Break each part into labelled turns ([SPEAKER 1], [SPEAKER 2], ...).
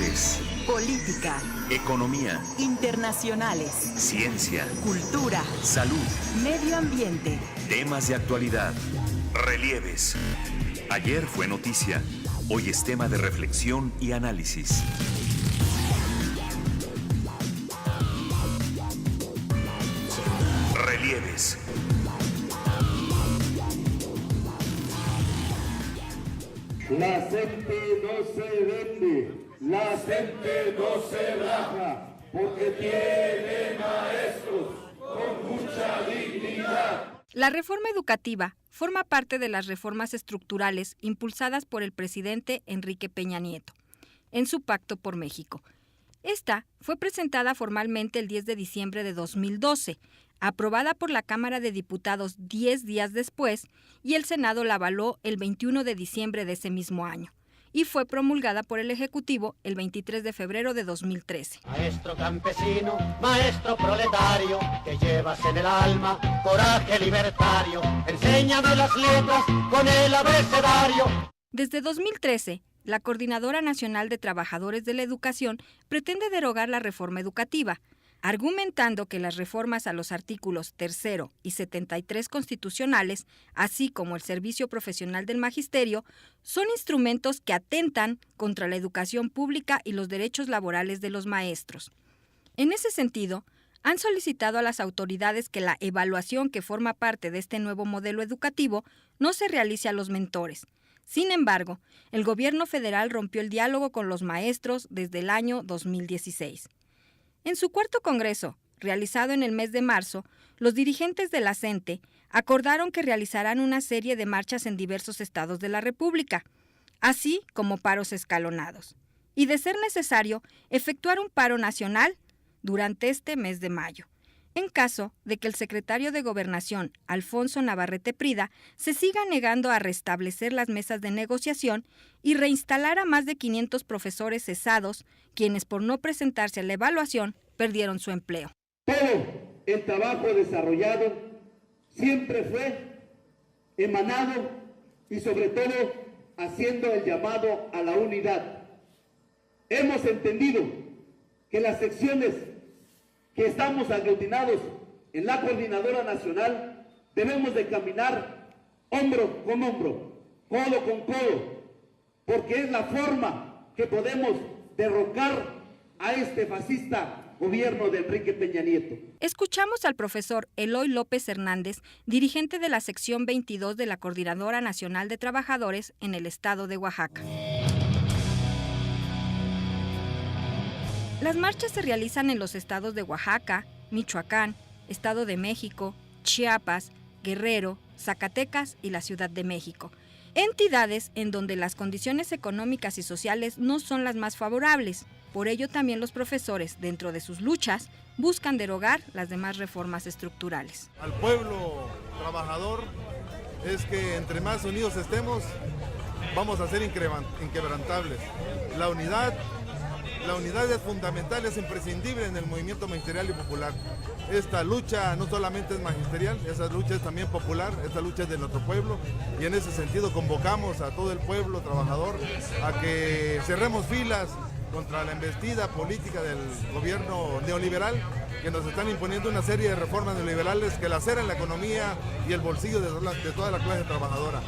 [SPEAKER 1] sociales,
[SPEAKER 2] política,
[SPEAKER 1] economía,
[SPEAKER 2] internacionales,
[SPEAKER 1] ciencia,
[SPEAKER 2] cultura,
[SPEAKER 1] salud,
[SPEAKER 2] medio ambiente,
[SPEAKER 1] temas de actualidad, relieves. Ayer fue noticia, hoy es tema de reflexión y análisis. Relieves.
[SPEAKER 3] La gente no se vende, la gente no se raja, porque tiene maestros con mucha dignidad.
[SPEAKER 4] La reforma educativa forma parte de las reformas estructurales impulsadas por el presidente Enrique Peña Nieto en su Pacto por México. Esta fue presentada formalmente el 10 de diciembre de 2012, aprobada por la Cámara de Diputados 10 días después y el Senado la avaló el 21 de diciembre de ese mismo año y fue promulgada por el Ejecutivo el 23 de febrero de 2013.
[SPEAKER 5] Maestro campesino, maestro proletario, que llevas en el alma coraje libertario, enséñame las letras con el abecedario.
[SPEAKER 4] Desde 2013, la Coordinadora Nacional de Trabajadores de la Educación pretende derogar la reforma educativa, argumentando que las reformas a los artículos 3 y 73 constitucionales, así como el servicio profesional del magisterio, son instrumentos que atentan contra la educación pública y los derechos laborales de los maestros. En ese sentido, han solicitado a las autoridades que la evaluación que forma parte de este nuevo modelo educativo no se realice a los mentores. Sin embargo, el gobierno federal rompió el diálogo con los maestros desde el año 2016. En su cuarto congreso, realizado en el mes de marzo, los dirigentes de la CENTE acordaron que realizarán una serie de marchas en diversos estados de la República, así como paros escalonados, y de ser necesario, efectuar un paro nacional durante este mes de mayo, en caso de que el secretario de Gobernación, Alfonso Navarrete Prida, se siga negando a restablecer las mesas de negociación y reinstalar a más de 500 profesores cesados, quienes por no presentarse a la evaluación perdieron su empleo.
[SPEAKER 3] Todo el trabajo desarrollado siempre fue emanado y sobre todo haciendo el llamado a la unidad. Hemos entendido que las secciones que estamos aglutinados en la Coordinadora Nacional debemos de caminar hombro con hombro, codo con codo, porque es la forma que podemos derrocar a este fascista gobierno de Enrique Peña Nieto.
[SPEAKER 4] Escuchamos al profesor Eloy López Hernández, dirigente de la sección 22 de la Coordinadora Nacional de Trabajadores en el estado de Oaxaca. Las marchas se realizan en los estados de Oaxaca, Michoacán, Estado de México, Chiapas, Guerrero, Zacatecas y la Ciudad de México. Entidades en donde las condiciones económicas y sociales no son las más favorables. Por ello también los profesores, dentro de sus luchas, buscan derogar las demás reformas estructurales.
[SPEAKER 6] Al pueblo trabajador es que entre más unidos estemos, vamos a ser inquebrantables. La unidad es fundamental, es imprescindible en el movimiento magisterial y popular. Esta lucha no solamente es magisterial, esa lucha es también popular, esta lucha es de nuestro pueblo y en ese sentido convocamos a todo el pueblo trabajador a que cerremos filas contra la embestida política del gobierno neoliberal que nos están imponiendo una serie de reformas neoliberales que laceran la economía y el bolsillo de toda la clase trabajadora.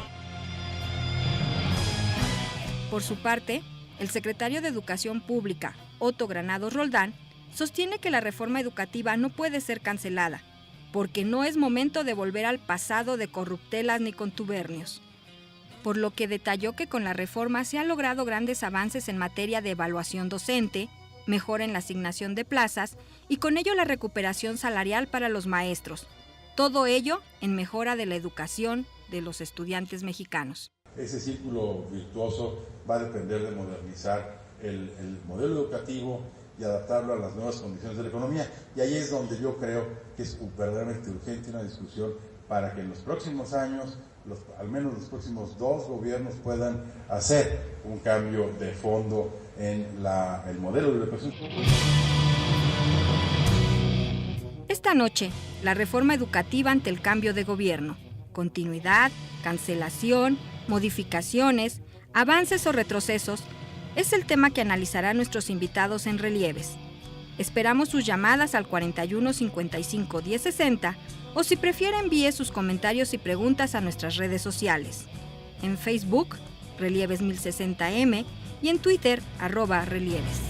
[SPEAKER 4] Por su parte, el secretario de Educación Pública, Otto Granados Roldán, sostiene que la reforma educativa no puede ser cancelada, porque no es momento de volver al pasado de corruptelas ni contubernios. Por lo que detalló que con la reforma se han logrado grandes avances en materia de evaluación docente, mejora en la asignación de plazas y con ello la recuperación salarial para los maestros. Todo ello en mejora de la educación de los estudiantes mexicanos.
[SPEAKER 7] Ese círculo virtuoso va a depender de modernizar el modelo educativo y adaptarlo a las nuevas condiciones de la economía. Y ahí es donde yo creo que es verdaderamente urgente una discusión para que en los próximos años, al menos los próximos 2 gobiernos puedan hacer un cambio de fondo en el modelo de educación.
[SPEAKER 4] Esta noche, la reforma educativa ante el cambio de gobierno. Continuidad, cancelación, modificaciones, avances o retrocesos. Es el tema que analizarán nuestros invitados en Relieves. Esperamos sus llamadas al 41 55 10 60 o si prefiere envíe sus comentarios y preguntas a nuestras redes sociales. En Facebook, Relieves 1060M y en Twitter, @relieves.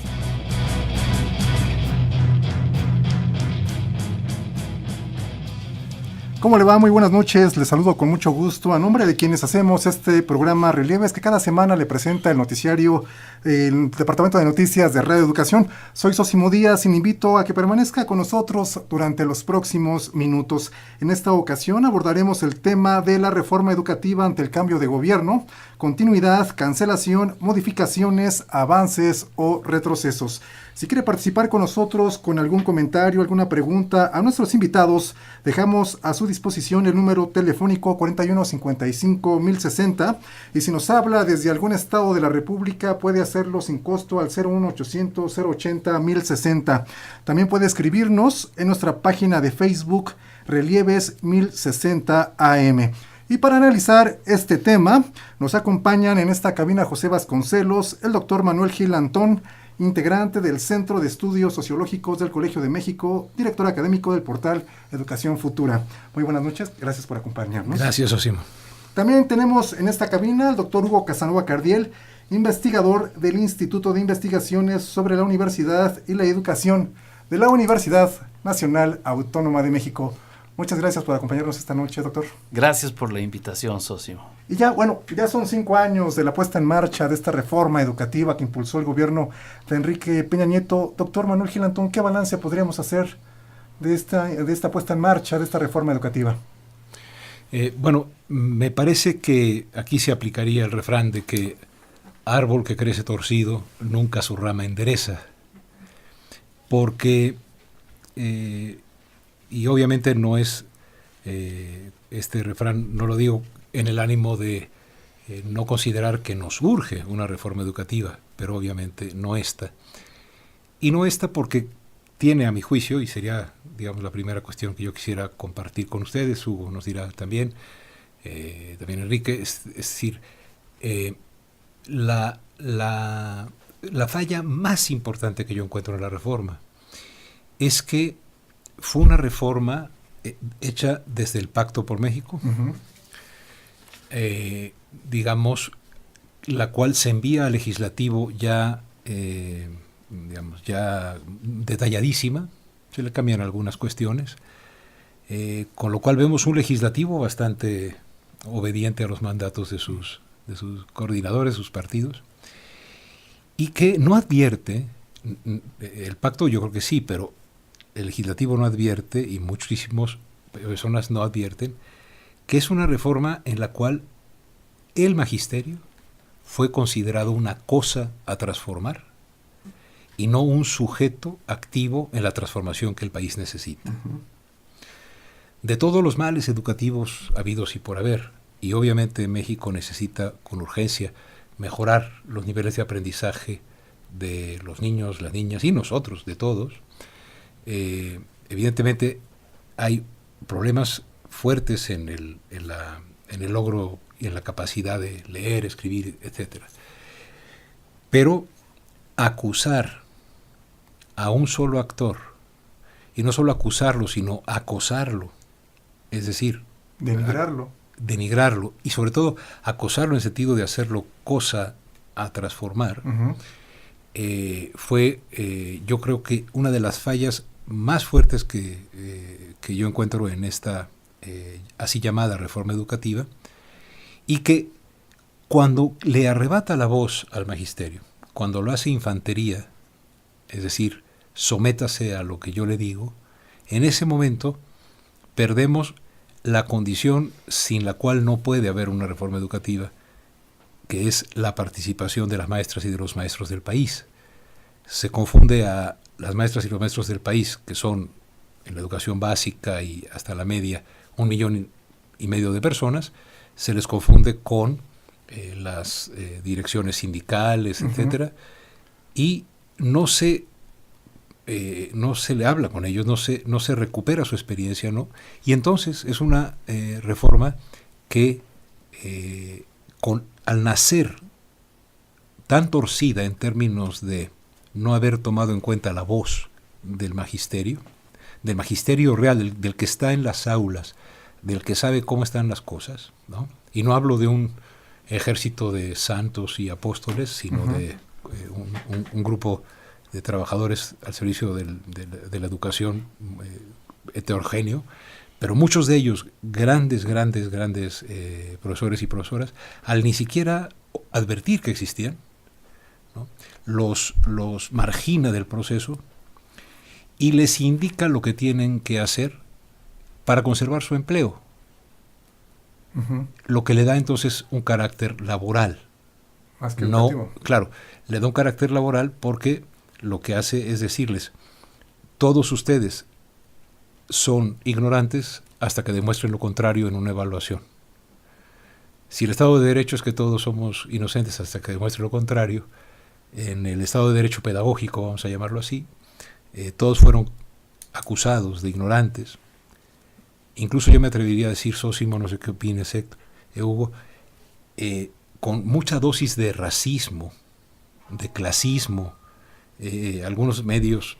[SPEAKER 8] ¿Cómo le va? Muy buenas noches, les saludo con mucho gusto a nombre de quienes hacemos este programa Relieves que cada semana le presenta el noticiario el Departamento de Noticias de Radio Educación. Soy Sosimo Díaz y le invito a que permanezca con nosotros durante los próximos minutos. En esta ocasión abordaremos el tema de la reforma educativa ante el cambio de gobierno, continuidad, cancelación, modificaciones, avances o retrocesos. Si quiere participar con nosotros con algún comentario, alguna pregunta a nuestros invitados, dejamos a su disposición el número telefónico 41 55 1060 y si nos habla desde algún estado de la República puede hacerlo sin costo al 01 800 080 1060. También puede escribirnos en nuestra página de Facebook Relieves 1060 AM. Y para analizar este tema nos acompañan en esta cabina José Vasconcelos, el doctor Manuel Gil Antón, integrante del Centro de Estudios Sociológicos del Colegio de México, director académico del portal Educación Futura. Muy buenas noches, gracias por acompañarnos.
[SPEAKER 9] Gracias, Osimo.
[SPEAKER 8] También tenemos en esta cabina al doctor Hugo Casanova Cardiel, investigador del Instituto de Investigaciones sobre la Universidad y la Educación de la Universidad Nacional Autónoma de México. Muchas gracias por acompañarnos esta noche, doctor.
[SPEAKER 9] Gracias por la invitación, Sosimo.
[SPEAKER 8] Y ya son 5 años de la puesta en marcha de esta reforma educativa que impulsó el gobierno de Enrique Peña Nieto. Doctor Manuel Gil Antón, ¿qué balance podríamos hacer de esta puesta en marcha, de esta reforma educativa?
[SPEAKER 9] Me parece que aquí se aplicaría el refrán de que árbol que crece torcido nunca su rama endereza. Porque, y obviamente no es, este refrán no lo digo en el ánimo de no considerar que nos urge una reforma educativa, pero obviamente no esta. Y no esta porque tiene, a mi juicio, y sería, digamos, la primera cuestión que yo quisiera compartir con ustedes, Hugo nos dirá también, también Enrique, es decir, la falla más importante que yo encuentro en la reforma es que fue una reforma hecha desde el Pacto por México, digamos, la cual se envía al legislativo ya, ya detalladísima, se le cambian algunas cuestiones, con lo cual vemos un legislativo bastante obediente a los mandatos de sus coordinadores, sus partidos, y que no advierte, el pacto yo creo que sí, pero el legislativo no advierte, y muchísimas personas no advierten, que es una reforma en la cual el magisterio fue considerado una cosa a transformar y no un sujeto activo en la transformación que el país necesita. De todos los males educativos habidos y por haber, y obviamente México necesita con urgencia mejorar los niveles de aprendizaje de los niños, las niñas y nosotros, de todos, evidentemente hay problemas fuertes en el logro y en la capacidad de leer, escribir, etc. Pero acusar a un solo actor, y no solo acusarlo, sino acosarlo, es decir, denigrarlo, y sobre todo acosarlo en el sentido de hacerlo cosa a transformar, fue, yo creo que una de las fallas más fuertes que yo encuentro en esta así llamada reforma educativa, y que cuando le arrebata la voz al magisterio, cuando lo hace infantería, es decir, sométase a lo que yo le digo, en ese momento perdemos la condición sin la cual no puede haber una reforma educativa, que es la participación de las maestras y de los maestros del país. Se confunde a las maestras y los maestros del país, que son en la educación básica y hasta la media 1,5 millones de personas, se les confunde con las direcciones sindicales, etcétera, y no se le habla con ellos, no se recupera su experiencia, ¿no? Y entonces es una reforma que al nacer tan torcida en términos de no haber tomado en cuenta la voz del magisterio real, del que está en las aulas, del que sabe cómo están las cosas, ¿no? Y no hablo de un ejército de santos y apóstoles, sino de un grupo de trabajadores al servicio de la educación heterogéneo, pero muchos de ellos grandes profesores y profesoras, al ni siquiera advertir que existían, ¿no? los margina del proceso y les indica lo que tienen que hacer para conservar su empleo, lo que le da entonces un carácter laboral.
[SPEAKER 8] Más que educativo.
[SPEAKER 9] Claro, le da un carácter laboral porque lo que hace es decirles, todos ustedes son ignorantes hasta que demuestren lo contrario en una evaluación. Si el Estado de Derecho es que todos somos inocentes hasta que demuestre lo contrario, en el Estado de Derecho pedagógico, vamos a llamarlo así, todos fueron acusados de ignorantes. Incluso yo me atrevería a decir, Sósimo, no sé qué opines, Hugo, con mucha dosis de racismo, de clasismo. Algunos medios,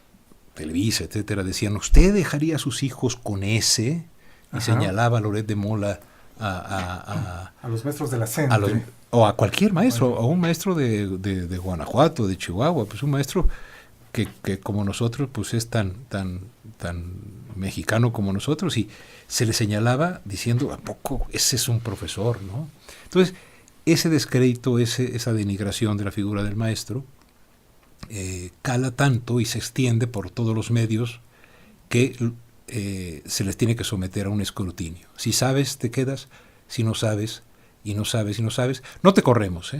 [SPEAKER 9] Televisa, etcétera, decían, ¿usted dejaría a sus hijos con ese? Y señalaba a Loret de Mola a
[SPEAKER 8] los maestros de la CENTE.
[SPEAKER 9] O a cualquier maestro, a un maestro de Guanajuato, de Chihuahua, pues un maestro que como nosotros, pues es tan mexicano como nosotros, y se le señalaba diciendo, ¿a poco ese es un profesor, no? Entonces, ese descrédito, esa denigración de la figura del maestro, cala tanto y se extiende por todos los medios que se les tiene que someter a un escrutinio. Si sabes, te quedas; si no sabes, y no sabes, no te corremos,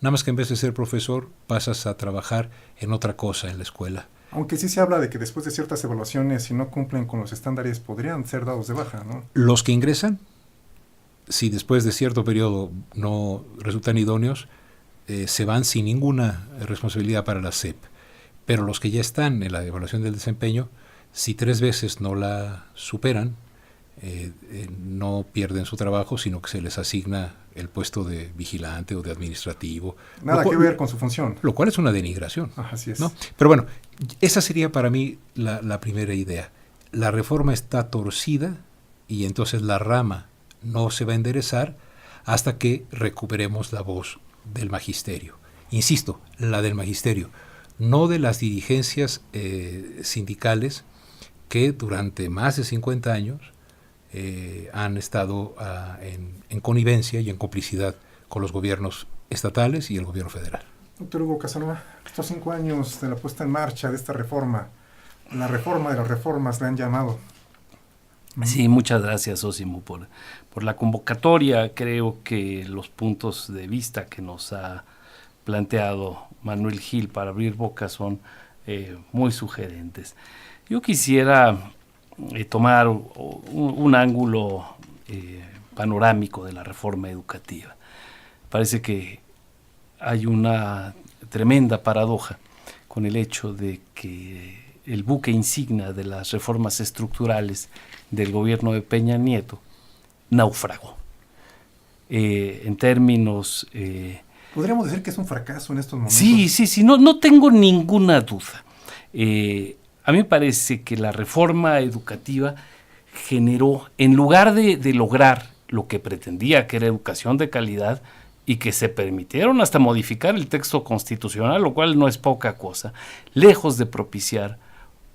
[SPEAKER 9] nada más que en vez de ser profesor pasas a trabajar en otra cosa en la escuela.
[SPEAKER 8] Aunque sí se habla de que después de ciertas evaluaciones, si no cumplen con los estándares, podrían ser dados de baja, ¿no?
[SPEAKER 9] Los que ingresan, si después de cierto periodo no resultan idóneos, se van sin ninguna responsabilidad para la SEP. Pero los que ya están en la evaluación del desempeño, si 3 veces no la superan, no pierden su trabajo, sino que se les asigna el puesto de vigilante o de administrativo.
[SPEAKER 8] Nada que ver con su función.
[SPEAKER 9] Lo cual es una denigración.
[SPEAKER 8] Así es.
[SPEAKER 9] ¿No? Pero bueno, esa sería para mí la primera idea. La reforma está torcida y entonces la rama no se va a enderezar hasta que recuperemos la voz del magisterio. Insisto, la del magisterio, no de las dirigencias sindicales que durante más de 50 años han estado en connivencia y en complicidad con los gobiernos estatales y el gobierno federal.
[SPEAKER 8] Doctor Hugo Casanova, estos 5 años de la puesta en marcha de esta reforma, la reforma de las reformas le han llamado.
[SPEAKER 10] Sí, muchas gracias, Sósimo, por la convocatoria. Creo que los puntos de vista que nos ha planteado Manuel Gil para abrir boca son muy sugerentes. Yo quisiera tomar un ángulo panorámico de la reforma educativa. Parece que hay una tremenda paradoja con el hecho de que el buque insignia de las reformas estructurales del gobierno de Peña Nieto naufragó. En términos...
[SPEAKER 8] ¿Podríamos decir que es un fracaso en estos momentos?
[SPEAKER 10] Sí, no tengo ninguna duda. A mí me parece que la reforma educativa generó, en lugar de lograr lo que pretendía, que era educación de calidad, y que se permitieron hasta modificar el texto constitucional, lo cual no es poca cosa, lejos de propiciar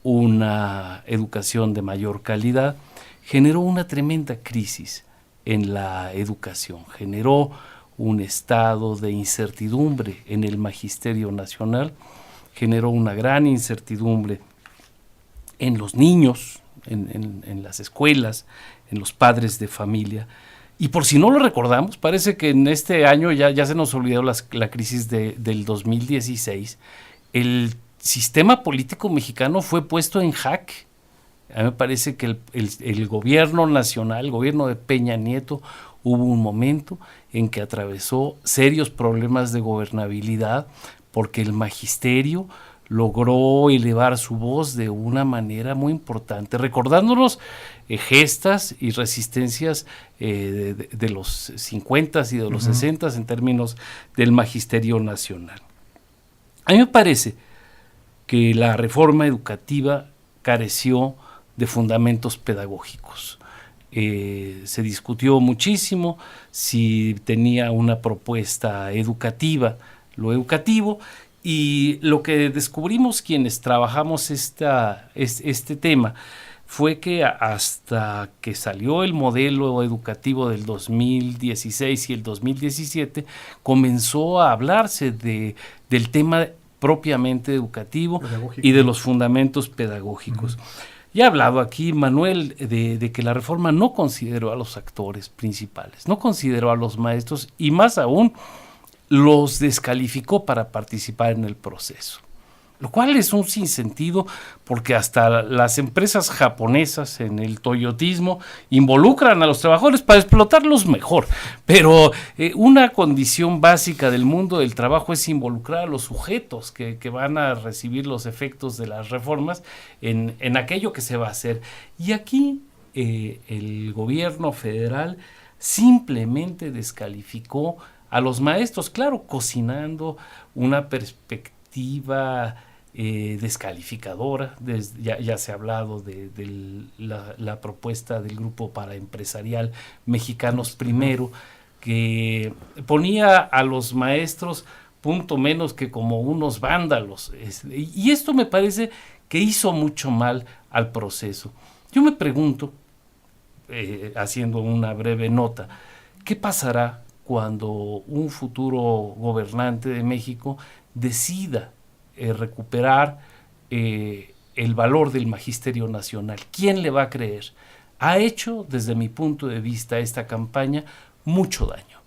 [SPEAKER 10] una educación de mayor calidad, generó una tremenda crisis en la educación, generó un estado de incertidumbre en el magisterio nacional, generó una gran incertidumbre en los niños, en las escuelas, en los padres de familia. Y por si no lo recordamos, parece que en este año ya se nos olvidó la crisis del 2016. El sistema político mexicano fue puesto en jaque. A mí me parece que el gobierno nacional, el gobierno de Peña Nieto, hubo un momento en que atravesó serios problemas de gobernabilidad porque el magisterio logró elevar su voz de una manera muy importante, recordándonos gestas y resistencias de los 50s y de los 60s en términos del magisterio nacional. A mí me parece que la reforma educativa careció de fundamentos pedagógicos. Se discutió muchísimo si tenía una propuesta educativa, lo educativo, y lo que descubrimos quienes trabajamos este tema fue que hasta que salió el modelo educativo del 2016 y el 2017, comenzó a hablarse del tema propiamente educativo y de los fundamentos pedagógicos. Ya ha hablado aquí Manuel de que la reforma no consideró a los actores principales, no consideró a los maestros y más aún los descalificó para participar en el proceso, lo cual es un sinsentido porque hasta las empresas japonesas en el toyotismo involucran a los trabajadores para explotarlos mejor, pero una condición básica del mundo del trabajo es involucrar a los sujetos que van a recibir los efectos de las reformas en aquello que se va a hacer. Y aquí el gobierno federal simplemente descalificó a los maestros, claro, cocinando una perspectiva descalificadora. Ya se ha hablado de la propuesta del Grupo Paraempresarial Mexicanos Primero, que ponía a los maestros punto menos que como unos vándalos. Y esto me parece que hizo mucho mal al proceso. Yo me pregunto, haciendo una breve nota, ¿qué pasará cuando un futuro gobernante de México decida recuperar el valor del magisterio nacional? ¿Quién le va a creer? Ha hecho, desde mi punto de vista, esta campaña mucho daño.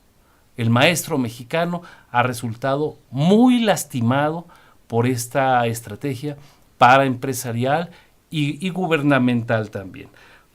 [SPEAKER 10] El maestro mexicano ha resultado muy lastimado por esta estrategia paraempresarial y gubernamental también.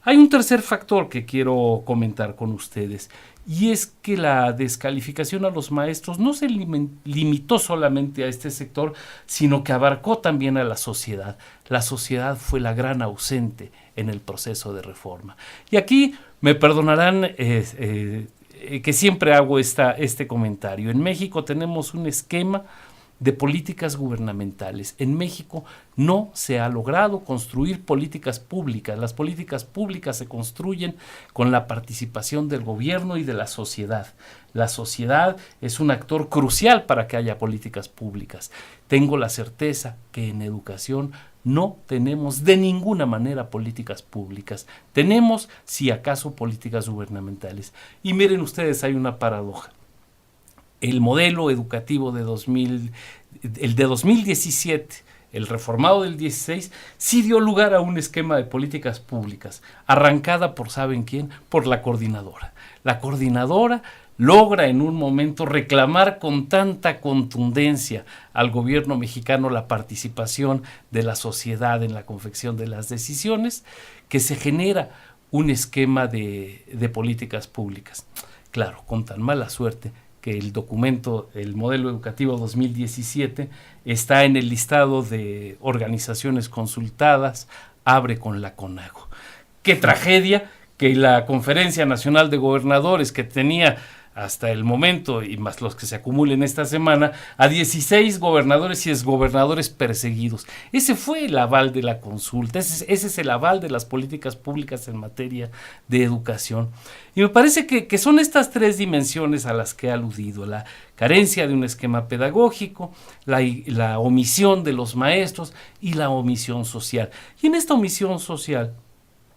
[SPEAKER 10] Hay un tercer factor que quiero comentar con ustedes, y es que la descalificación a los maestros no se limitó solamente a este sector, sino que abarcó también a la sociedad. La sociedad fue la gran ausente en el proceso de reforma. Y aquí me perdonarán que siempre hago este comentario. En México tenemos un esquema de políticas gubernamentales. En México no se ha logrado construir políticas públicas. Las políticas públicas se construyen con la participación del gobierno y de la sociedad. La sociedad es un actor crucial para que haya políticas públicas. Tengo la certeza que en educación no tenemos de ninguna manera políticas públicas. Tenemos, si acaso, políticas gubernamentales. Y miren ustedes, hay una paradoja. El modelo educativo el de 2017, el reformado del 16, sí dio lugar a un esquema de políticas públicas, arrancada por, ¿saben quién? Por la coordinadora. La coordinadora logra en un momento reclamar con tanta contundencia al gobierno mexicano la participación de la sociedad en la confección de las decisiones, que se genera un esquema de políticas públicas. Claro, con tan mala suerte que el documento, el modelo educativo 2017, está en el listado de organizaciones consultadas, abre con la CONAGO. ¡Qué tragedia! Que la Conferencia Nacional de Gobernadores, que tenía hasta el momento, y más los que se acumulen esta semana, a 16 gobernadores y exgobernadores perseguidos. Ese fue el aval de la consulta, ese es el aval de las políticas públicas en materia de educación. Y me parece que son estas tres dimensiones a las que he aludido: la carencia de un esquema pedagógico, la omisión de los maestros y la omisión social. Y en esta omisión social,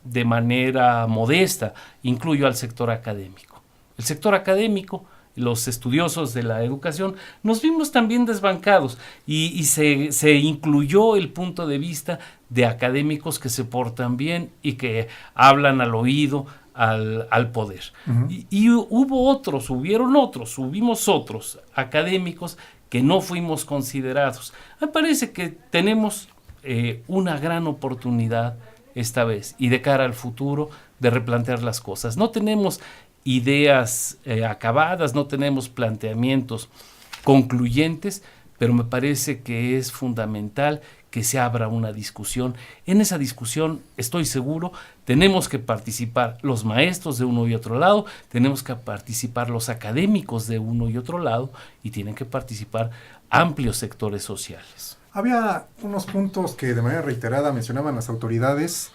[SPEAKER 10] de manera modesta, incluyo al sector académico. El sector académico, los estudiosos de la educación, nos vimos también desbancados y se incluyó el punto de vista de académicos que se portan bien y que hablan al oído al poder. Y hubimos otros académicos que no fuimos considerados. Me parece que tenemos una gran oportunidad esta vez y de cara al futuro de replantear las cosas. No tenemos ideas acabadas, no tenemos planteamientos concluyentes, pero me parece que es fundamental que se abra una discusión. En esa discusión, estoy seguro, tenemos que participar los maestros de uno y otro lado, tenemos que participar los académicos de uno y otro lado, y tienen que participar amplios sectores sociales.
[SPEAKER 8] Había unos puntos que de manera reiterada mencionaban las autoridades,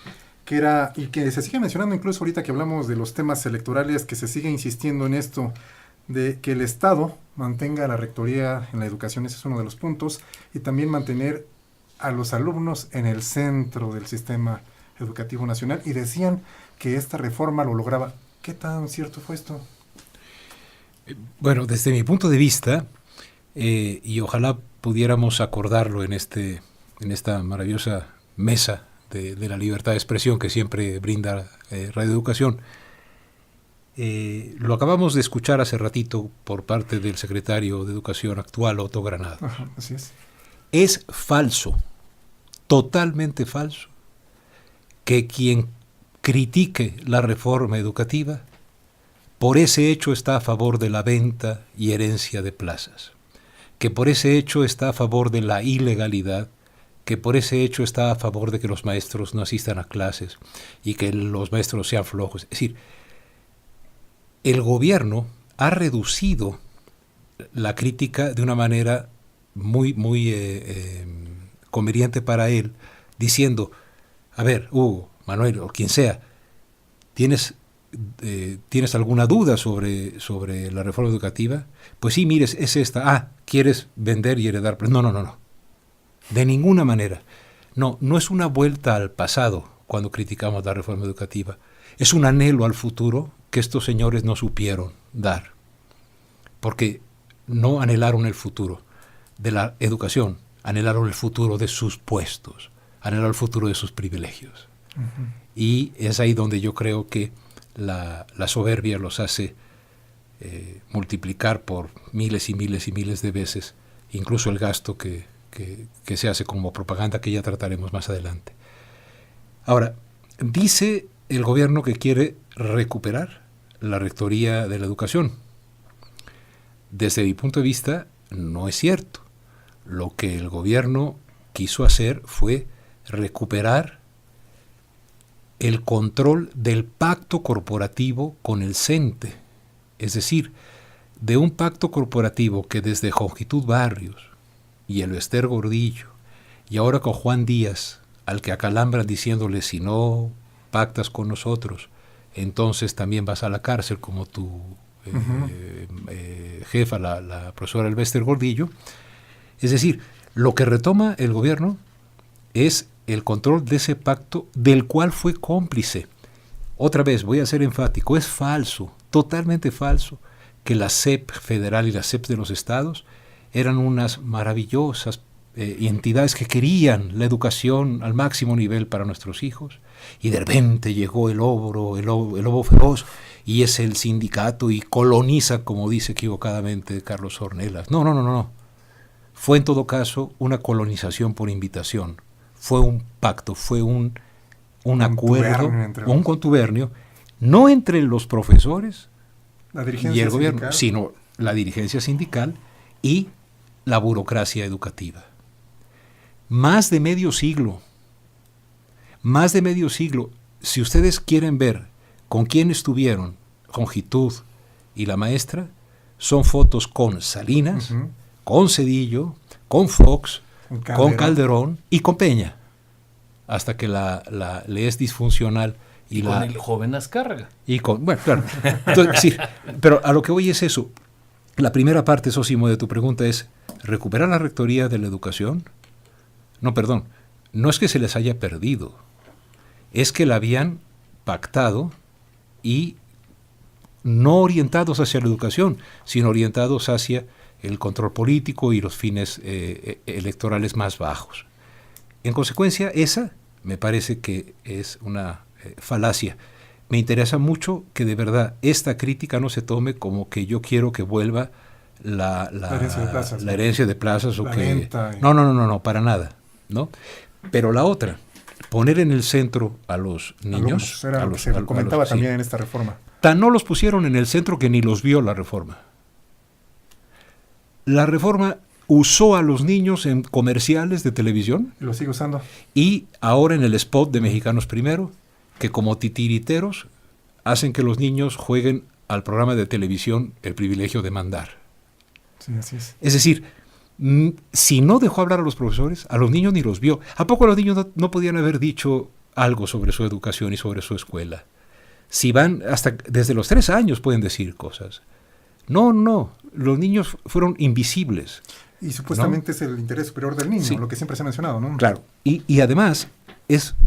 [SPEAKER 8] que era, y que se sigue mencionando incluso ahorita que hablamos de los temas electorales, que se sigue insistiendo en esto, de que el Estado mantenga la rectoría en la educación, ese es uno de los puntos, y también mantener a los alumnos en el centro del sistema educativo nacional, y decían que esta reforma lo lograba. ¿Qué tan cierto fue esto?
[SPEAKER 9] Bueno, desde mi punto de vista, y ojalá pudiéramos acordarlo en esta maravillosa mesa de la libertad de expresión que siempre brinda Radio Educación, lo acabamos de escuchar hace ratito por parte del secretario de Educación actual, Otto Granados.
[SPEAKER 8] Ajá, así es.
[SPEAKER 9] Es falso, totalmente falso, que quien critique la reforma educativa por ese hecho está a favor de la venta y herencia de plazas, que por ese hecho está a favor de la ilegalidad, que por ese hecho está a favor de que los maestros no asistan a clases y que los maestros sean flojos. Es decir, el gobierno ha reducido la crítica de una manera muy conveniente para él, diciendo, a ver, Hugo, Manuel o quien sea, ¿tienes alguna duda sobre la reforma educativa? Pues sí, mires, es esta. Ah, ¿quieres vender y heredar? No. De ninguna manera. No es una vuelta al pasado cuando criticamos la reforma educativa. Es un anhelo al futuro que estos señores no supieron dar. Porque no anhelaron el futuro de la educación, anhelaron el futuro de sus puestos, anhelaron el futuro de sus privilegios. Uh-huh. Y es ahí donde yo creo que la soberbia los hace multiplicar por miles y miles y miles de veces, incluso el gasto que se hace como propaganda, que ya trataremos más adelante. Ahora, dice el gobierno que quiere recuperar la rectoría de la educación. Desde mi punto de vista, no es cierto. Lo que el gobierno quiso hacer fue recuperar el control del pacto corporativo con el CENTE, es decir, de un pacto corporativo que desde Jongitud Barrios y Elbester Gordillo, y ahora con Juan Díaz, al que acalambran diciéndole, si no pactas con nosotros, entonces también vas a la cárcel, como tu jefa, la profesora Elbester Gordillo. Es decir, lo que retoma el gobierno es el control de ese pacto del cual fue cómplice. Otra vez, voy a ser enfático, es falso, totalmente falso, que la SEP federal y la SEP de los estados eran unas maravillosas entidades que querían la educación al máximo nivel para nuestros hijos, y de repente llegó el lobo feroz, y es el sindicato y coloniza, como dice equivocadamente Carlos Ornelas. No. Fue en todo caso una colonización por invitación. Fue un pacto, fue un acuerdo, un contubernio, no entre los profesores y el gobierno, sino la dirigencia sindical y la burocracia educativa. Más de medio siglo. Si ustedes quieren ver con quién estuvieron Jongitud y la maestra, son fotos con Salinas, con Zedillo, con Fox, con Calderón y con Peña, hasta que le es disfuncional.
[SPEAKER 10] Y con el joven Azcárraga.
[SPEAKER 9] Bueno, claro. Entonces, sí, pero a lo que voy es eso. La primera parte, Sosimo, de tu pregunta es, ¿recuperar la rectoría de la educación? No, perdón, no es que se les haya perdido, es que la habían pactado y no orientados hacia la educación, sino orientados hacia el control político y los fines electorales más bajos. En consecuencia, esa me parece que es una falacia. Me interesa mucho que de verdad esta crítica no se tome como que yo quiero que vuelva la herencia de plazas o que no, para nada, ¿no? Pero la otra, poner en el centro a los niños,
[SPEAKER 8] era lo que se comentaba también en esta reforma.
[SPEAKER 9] Tan no los pusieron en el centro que ni los vio la reforma. La reforma usó a los niños en comerciales de televisión.
[SPEAKER 8] Y lo sigue usando.
[SPEAKER 9] Y ahora en el spot de Mexicanos Primero, que como titiriteros hacen que los niños jueguen al programa de televisión El Privilegio de Mandar.
[SPEAKER 8] Sí, así es.
[SPEAKER 9] Es decir, si no dejó hablar a los profesores, a los niños ni los vio. ¿A poco los niños no podían haber dicho algo sobre su educación y sobre su escuela? Si van hasta desde los 3 años pueden decir cosas. No, los niños fueron invisibles.
[SPEAKER 8] Y supuestamente, ¿no?, es el interés superior del niño,
[SPEAKER 9] sí,
[SPEAKER 8] lo que siempre se ha mencionado, ¿no?
[SPEAKER 9] Claro. Y además,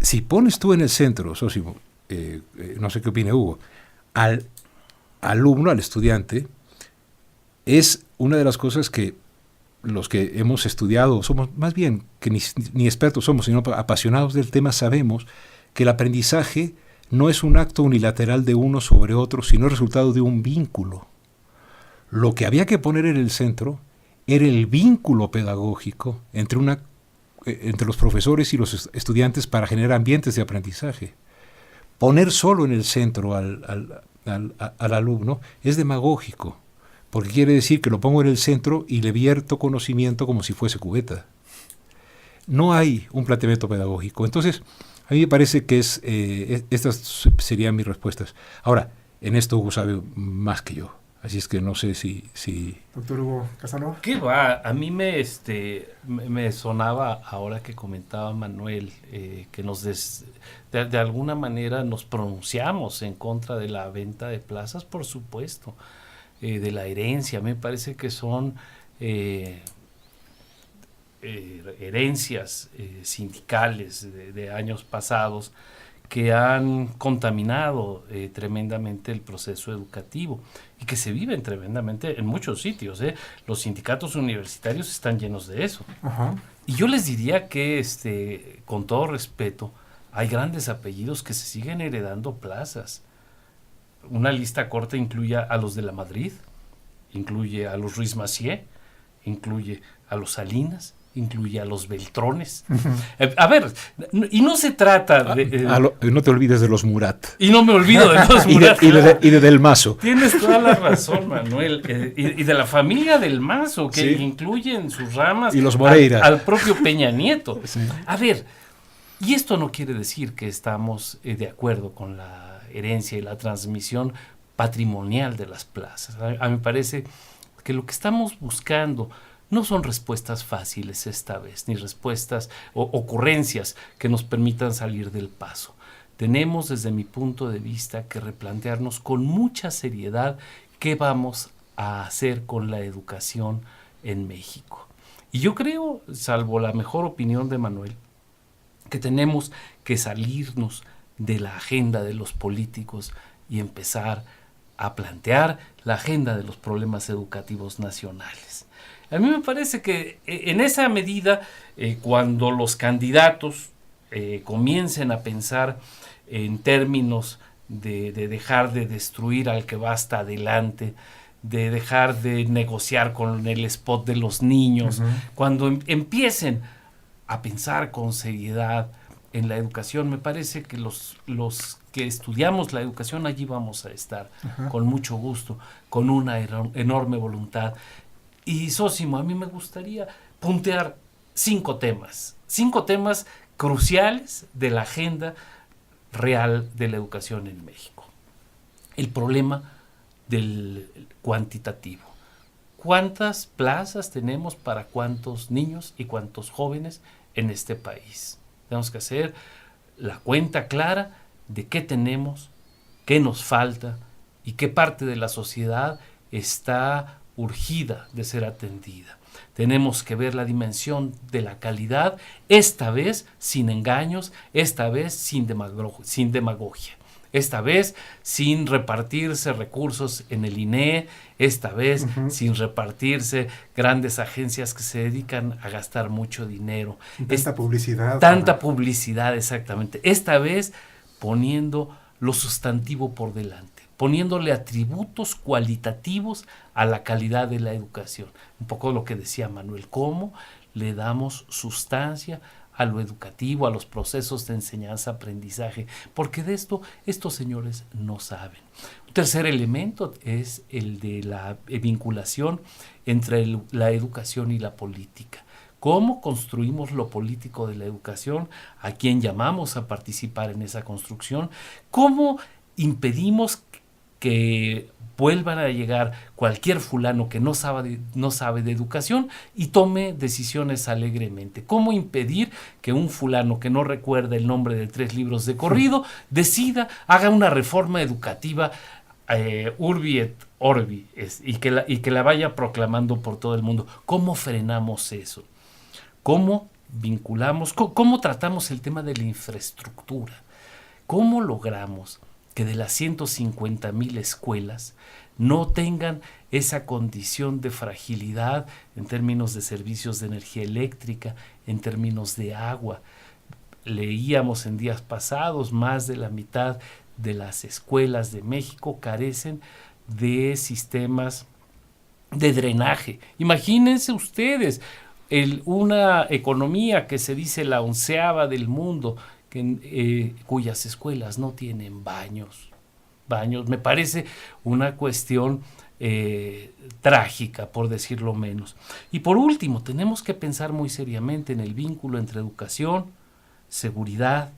[SPEAKER 9] si pones tú en el centro, Sósimo, no sé qué opina Hugo, al alumno, al estudiante, es una de las cosas que los que hemos estudiado, somos más bien que ni expertos somos, sino apasionados del tema, sabemos que el aprendizaje no es un acto unilateral de uno sobre otro, sino el resultado de un vínculo. Lo que había que poner en el centro era el vínculo pedagógico entre los profesores y los estudiantes para generar ambientes de aprendizaje. Poner solo en el centro al alumno es demagógico, porque quiere decir que lo pongo en el centro y le vierto conocimiento como si fuese cubeta. No hay un planteamiento pedagógico. Entonces, a mí me parece que estas serían mis respuestas. Ahora, en esto Hugo sabe más que yo. Así es que no sé si...
[SPEAKER 8] Doctor Hugo Casanova.
[SPEAKER 10] ¿Qué va? A mí me sonaba, ahora que comentaba Manuel, que de alguna manera nos pronunciamos en contra de la venta de plazas, por supuesto, de la herencia. Me parece que son herencias sindicales de años pasados que han contaminado tremendamente el proceso educativo y que se viven tremendamente en muchos sitios. Los sindicatos universitarios están llenos de eso.
[SPEAKER 8] Ajá.
[SPEAKER 10] Y yo les diría que, con todo respeto, hay grandes apellidos que se siguen heredando plazas. Una lista corta incluye a los de la Madrid, incluye a los Ruiz Massieu, incluye a los Salinas, incluye a los Beltrones. A ver, y no se trata de...
[SPEAKER 9] no te olvides de los Murat.
[SPEAKER 10] Y no me olvido de los Murat.
[SPEAKER 9] y de Del Mazo.
[SPEAKER 10] Tienes toda la razón, Manuel. Y de la familia Del Mazo, que
[SPEAKER 9] sí,
[SPEAKER 10] incluye en sus ramas
[SPEAKER 9] y los Moreira.
[SPEAKER 10] Al propio Peña Nieto.
[SPEAKER 9] Sí.
[SPEAKER 10] A ver, y esto no quiere decir que estamos de acuerdo con la herencia y la transmisión patrimonial de las plazas. A mí me parece que lo que estamos buscando no son respuestas fáciles esta vez, ni respuestas o ocurrencias que nos permitan salir del paso. Tenemos, desde mi punto de vista, que replantearnos con mucha seriedad qué vamos a hacer con la educación en México. Y yo creo, salvo la mejor opinión de Manuel, que tenemos que salirnos de la agenda de los políticos y empezar a plantear la agenda de los problemas educativos nacionales. A mí me parece que en esa medida, cuando los candidatos comiencen a pensar en términos de dejar de destruir al que va hasta adelante, de dejar de negociar con el spot de los niños, cuando empiecen a pensar con seriedad en la educación, me parece que los que estudiamos la educación allí vamos a estar con mucho gusto, con una enorme voluntad. Y Sósimo, a mí me gustaría puntear 5 temas cruciales de la agenda real de la educación en México. El problema del cuantitativo. ¿Cuántas plazas tenemos para cuántos niños y cuántos jóvenes en este país? Tenemos que hacer la cuenta clara de qué tenemos, qué nos falta y qué parte de la sociedad está urgida de ser atendida. Tenemos que ver la dimensión de la calidad, esta vez sin engaños, esta vez sin demagogia, esta vez sin repartirse recursos en el INE, esta vez sin repartirse grandes agencias que se dedican a gastar mucho dinero.
[SPEAKER 8] Tanta publicidad.
[SPEAKER 10] Tanta publicidad, exactamente. Esta vez poniendo lo sustantivo por delante, poniéndole atributos cualitativos a la calidad de la educación. Un poco lo que decía Manuel, cómo le damos sustancia a lo educativo, a los procesos de enseñanza-aprendizaje, porque de esto estos señores no saben. Un tercer elemento es el de la vinculación entre la educación y la política. ¿Cómo construimos lo político de la educación? ¿A quién llamamos a participar en esa construcción? ¿Cómo impedimos que vuelvan a llegar cualquier fulano que no sabe de educación y tome decisiones alegremente? ¿Cómo impedir que un fulano que no recuerda el nombre de 3 libros de corrido haga una reforma educativa urbi et orbi y que la vaya proclamando por todo el mundo? ¿Cómo frenamos eso? ¿Cómo vinculamos? ¿Cómo tratamos el tema de la infraestructura? ¿Cómo logramos que de las 150,000 escuelas no tengan esa condición de fragilidad en términos de servicios de energía eléctrica, en términos de agua? Leíamos en días pasados, más de la mitad de las escuelas de México carecen de sistemas de drenaje. Imagínense ustedes, una economía que se dice la 11ª del mundo, cuyas escuelas no tienen baños. Me parece una cuestión trágica, por decirlo menos. Y por último, tenemos que pensar muy seriamente en el vínculo entre educación, seguridad,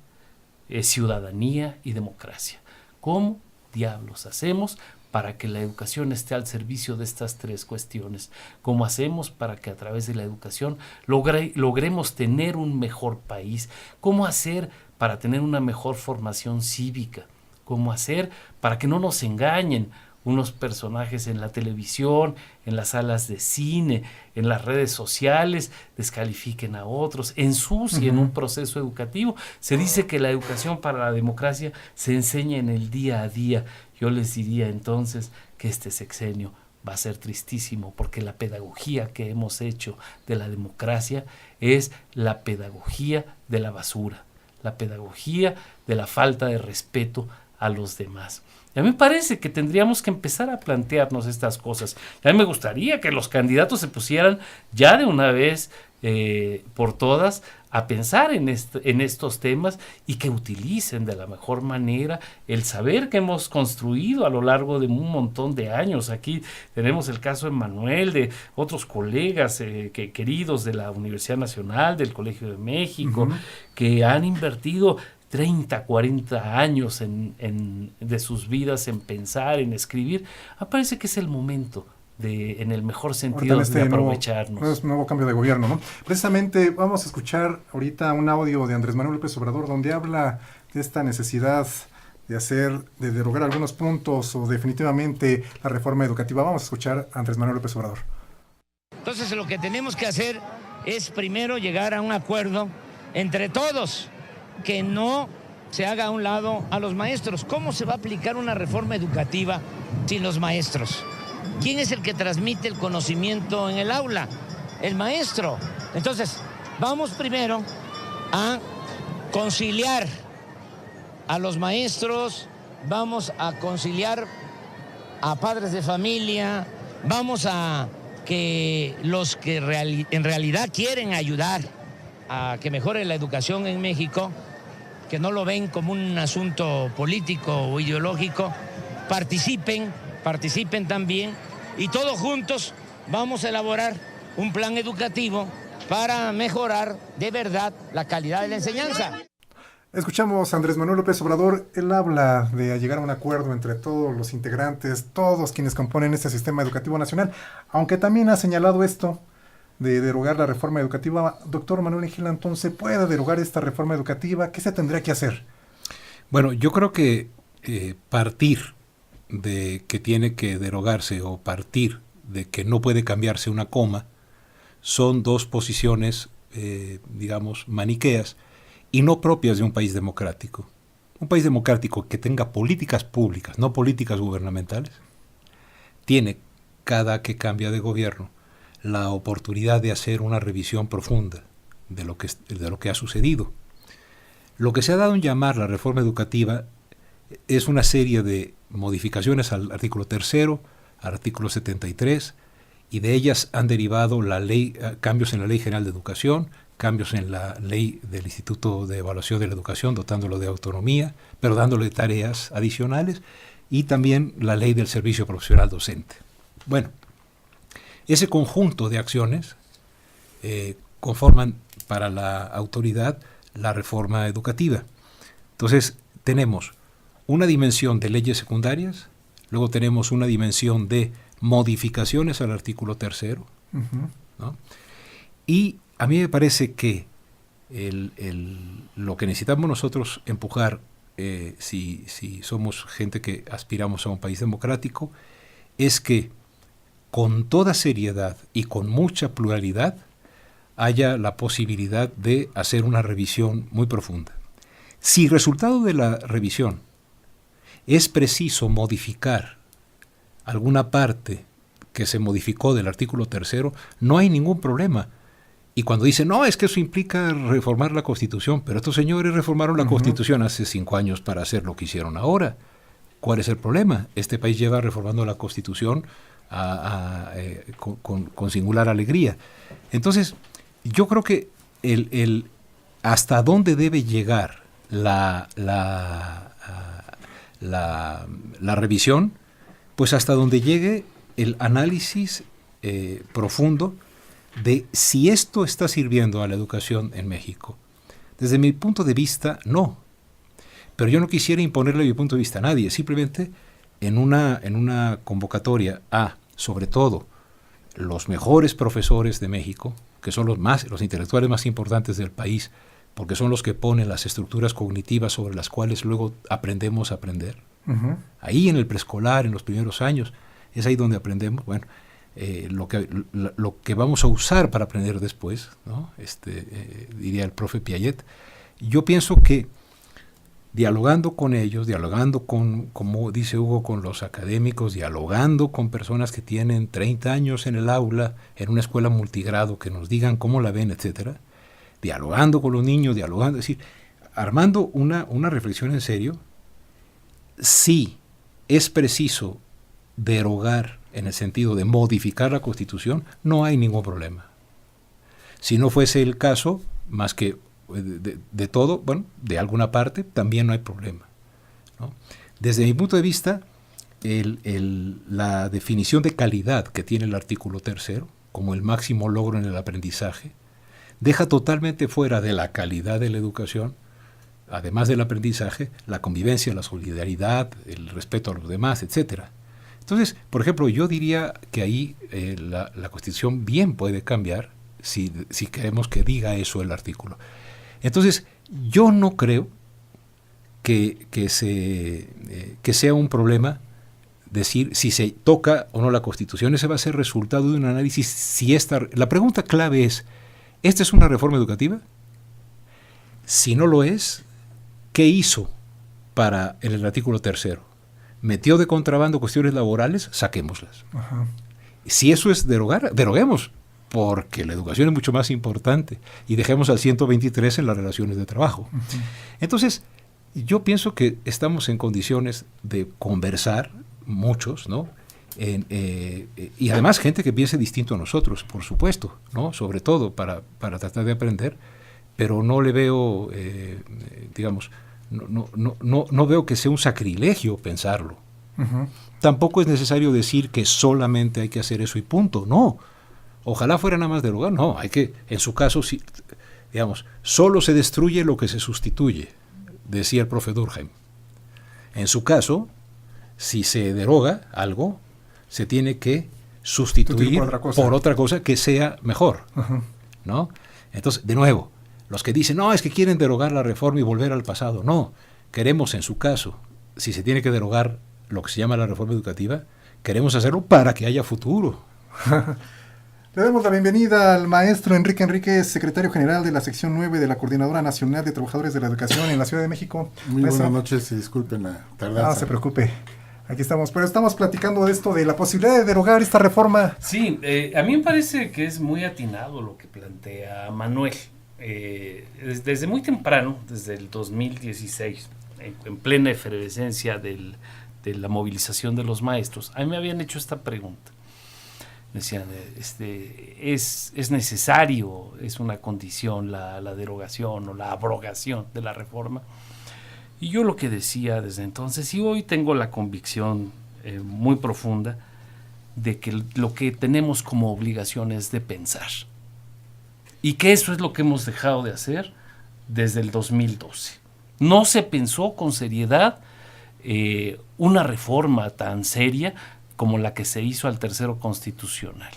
[SPEAKER 10] ciudadanía y democracia. ¿Cómo diablos hacemos para que la educación esté al servicio de estas 3 cuestiones? ¿Cómo hacemos para que a través de la educación logremos tener un mejor país? ¿Cómo hacer para tener una mejor formación cívica? ¿Cómo hacer para que no nos engañen unos personajes en la televisión, en las salas de cine, en las redes sociales, descalifiquen a otros, ensucien un proceso educativo? Se dice que la educación para la democracia se enseña en el día a día. Yo les diría entonces que este sexenio va a ser tristísimo, porque la pedagogía que hemos hecho de la democracia es la pedagogía de la basura, la pedagogía de la falta de respeto a los demás. Y a mí me parece que tendríamos que empezar a plantearnos estas cosas. A mí me gustaría que los candidatos se pusieran ya de una vez por todas a pensar en estos temas y que utilicen de la mejor manera el saber que hemos construido a lo largo de un montón de años. Aquí tenemos el caso de Manuel, de otros colegas queridos de la Universidad Nacional, del Colegio de México, que han invertido 30, 40 años de sus vidas en pensar, en escribir. Me parece que es el momento en el mejor sentido de aprovecharnos.
[SPEAKER 8] Nuevo cambio de gobierno, ¿no? Precisamente vamos a escuchar ahorita un audio de Andrés Manuel López Obrador donde habla de esta necesidad de derogar algunos puntos o definitivamente la reforma educativa. Vamos a escuchar a Andrés Manuel López Obrador.
[SPEAKER 11] Entonces lo que tenemos que hacer es primero llegar a un acuerdo entre todos, que no se haga a un lado a los maestros. ¿Cómo se va a aplicar una reforma educativa sin los maestros? ¿Quién es el que transmite el conocimiento en el aula? El maestro. Entonces, vamos primero a conciliar a los maestros, vamos a conciliar a padres de familia, vamos a que los que en realidad quieren ayudar a que mejore la educación en México, que no lo ven como un asunto político o ideológico, participen también, y todos juntos vamos a elaborar un plan educativo para mejorar de verdad la calidad de la enseñanza.
[SPEAKER 8] Escuchamos a Andrés Manuel López Obrador. Él habla de llegar a un acuerdo entre todos los integrantes, todos quienes componen este sistema educativo nacional, aunque también ha señalado esto de derogar la reforma educativa. Doctor Manuel Gil Antón, ¿se puede derogar esta reforma educativa? ¿Qué se tendría que hacer?
[SPEAKER 9] Bueno, yo creo que partir de que tiene que derogarse o partir de que no puede cambiarse una coma son 2 posiciones, digamos, maniqueas y no propias de un país democrático. Un país democrático que tenga políticas públicas, no políticas gubernamentales, tiene, cada que cambia de gobierno, la oportunidad de hacer una revisión profunda de lo que ha sucedido. Lo que se ha dado en llamar la reforma educativa es una serie de modificaciones al artículo 3º, al artículo 73, y de ellas han derivado cambios en la Ley General de Educación, cambios en la ley del Instituto de Evaluación de la Educación, dotándolo de autonomía, pero dándole tareas adicionales, y también la ley del servicio profesional docente. Bueno, ese conjunto de acciones conforman para la autoridad la reforma educativa. Entonces, tenemos una dimensión de leyes secundarias, luego tenemos una dimensión de modificaciones al artículo 3, ¿no? Y a mí me parece que lo que necesitamos nosotros empujar, si somos gente que aspiramos a un país democrático, es que con toda seriedad y con mucha pluralidad haya la posibilidad de hacer una revisión muy profunda. Si resultado de la revisión es preciso modificar alguna parte que se modificó del artículo 3, no hay ningún problema. Y cuando dicen, no, es que eso implica reformar la Constitución, pero estos señores reformaron la Constitución hace 5 años para hacer lo que hicieron ahora. ¿Cuál es el problema? Este país lleva reformando la Constitución con singular alegría. Entonces, yo creo que hasta dónde debe llegar la revisión, pues hasta donde llegue el análisis profundo de si esto está sirviendo a la educación en México. Desde mi punto de vista, no. Pero yo no quisiera imponerle mi punto de vista a nadie, simplemente en una convocatoria a, sobre todo, los mejores profesores de México, que son los intelectuales más importantes del país, porque son los que ponen las estructuras cognitivas sobre las cuales luego aprendemos a aprender. Ahí en el preescolar, en los primeros años, es ahí donde aprendemos, bueno, lo que vamos a usar para aprender después, ¿no? Diría el profe Piaget. Yo pienso que dialogando con ellos, dialogando con, como dice Hugo, con los académicos, dialogando con personas que tienen 30 años en el aula, en una escuela multigrado, que nos digan cómo la ven, etcétera, dialogando con los niños, dialogando, es decir, armando una reflexión en serio. Si es preciso derogar en el sentido de modificar la Constitución, no hay ningún problema. Si no fuese el caso, más que de todo, bueno, de alguna parte, también no hay problema, ¿no? Desde mi punto de vista, la definición de calidad que tiene el artículo 3, como el máximo logro en el aprendizaje, deja totalmente fuera de la calidad de la educación, además del aprendizaje, la convivencia, la solidaridad, el respeto a los demás, etcétera. Entonces, por ejemplo, yo diría que ahí la Constitución bien puede cambiar si queremos que diga eso el artículo. Entonces, yo no creo que sea un problema decir si se toca o no la Constitución. Ese va a ser resultado de un análisis. La pregunta clave es, ¿esta es una reforma educativa? Si no lo es, ¿qué hizo en el artículo 3? ¿Metió de contrabando cuestiones laborales? Saquémoslas. Si eso es derogar, deroguemos, porque la educación es mucho más importante, y dejemos al 123 en las relaciones de trabajo. Entonces, yo pienso que estamos en condiciones de conversar, muchos, ¿no? Y además gente que piense distinto a nosotros, por supuesto, ¿no? Sobre todo para tratar de aprender, pero no le veo, digamos, no veo que sea un sacrilegio pensarlo. Tampoco es necesario decir que solamente hay que hacer eso y punto, no. Ojalá fuera nada más derogar, no, hay que, en su caso, si, digamos, solo se destruye lo que se sustituye, decía el profe Durkheim. En su caso, si se deroga algo, se tiene que sustituir por otra cosa que sea mejor, ¿no? Entonces, de nuevo, los que dicen, no, es que quieren derogar la reforma y volver al pasado. No, queremos en su caso, si se tiene que derogar lo que se llama la reforma educativa, queremos hacerlo para que haya futuro.
[SPEAKER 8] Le damos la bienvenida al maestro Enrique Enríquez, secretario general de la sección 9 de la Coordinadora Nacional de Trabajadores de la Educación en la Ciudad de México.
[SPEAKER 12] Muy buenas noches y disculpen la tardanza.
[SPEAKER 8] No se preocupe, aquí estamos. Pero estamos platicando de esto, de la posibilidad de derogar esta reforma.
[SPEAKER 10] Sí, a mí me parece que es muy atinado lo que plantea Manuel. Desde muy temprano, desde el 2016, en plena efervescencia de la movilización de los maestros, a mí me habían hecho esta pregunta. decían, es necesario, es una condición la derogación o la abrogación de la reforma. Y yo lo que decía desde entonces, y hoy tengo la convicción muy profunda, de que lo que tenemos como obligación es de pensar. Y que eso es lo que hemos dejado de hacer desde el 2012. No se pensó con seriedad una reforma tan seria como la que se hizo al tercero constitucional.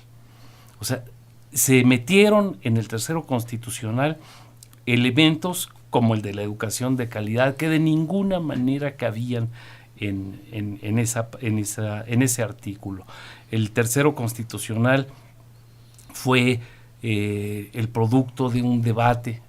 [SPEAKER 10] O sea, se metieron en el tercero constitucional elementos como el de la educación de calidad que de ninguna manera cabían en ese artículo. El tercero constitucional fue el producto de un debate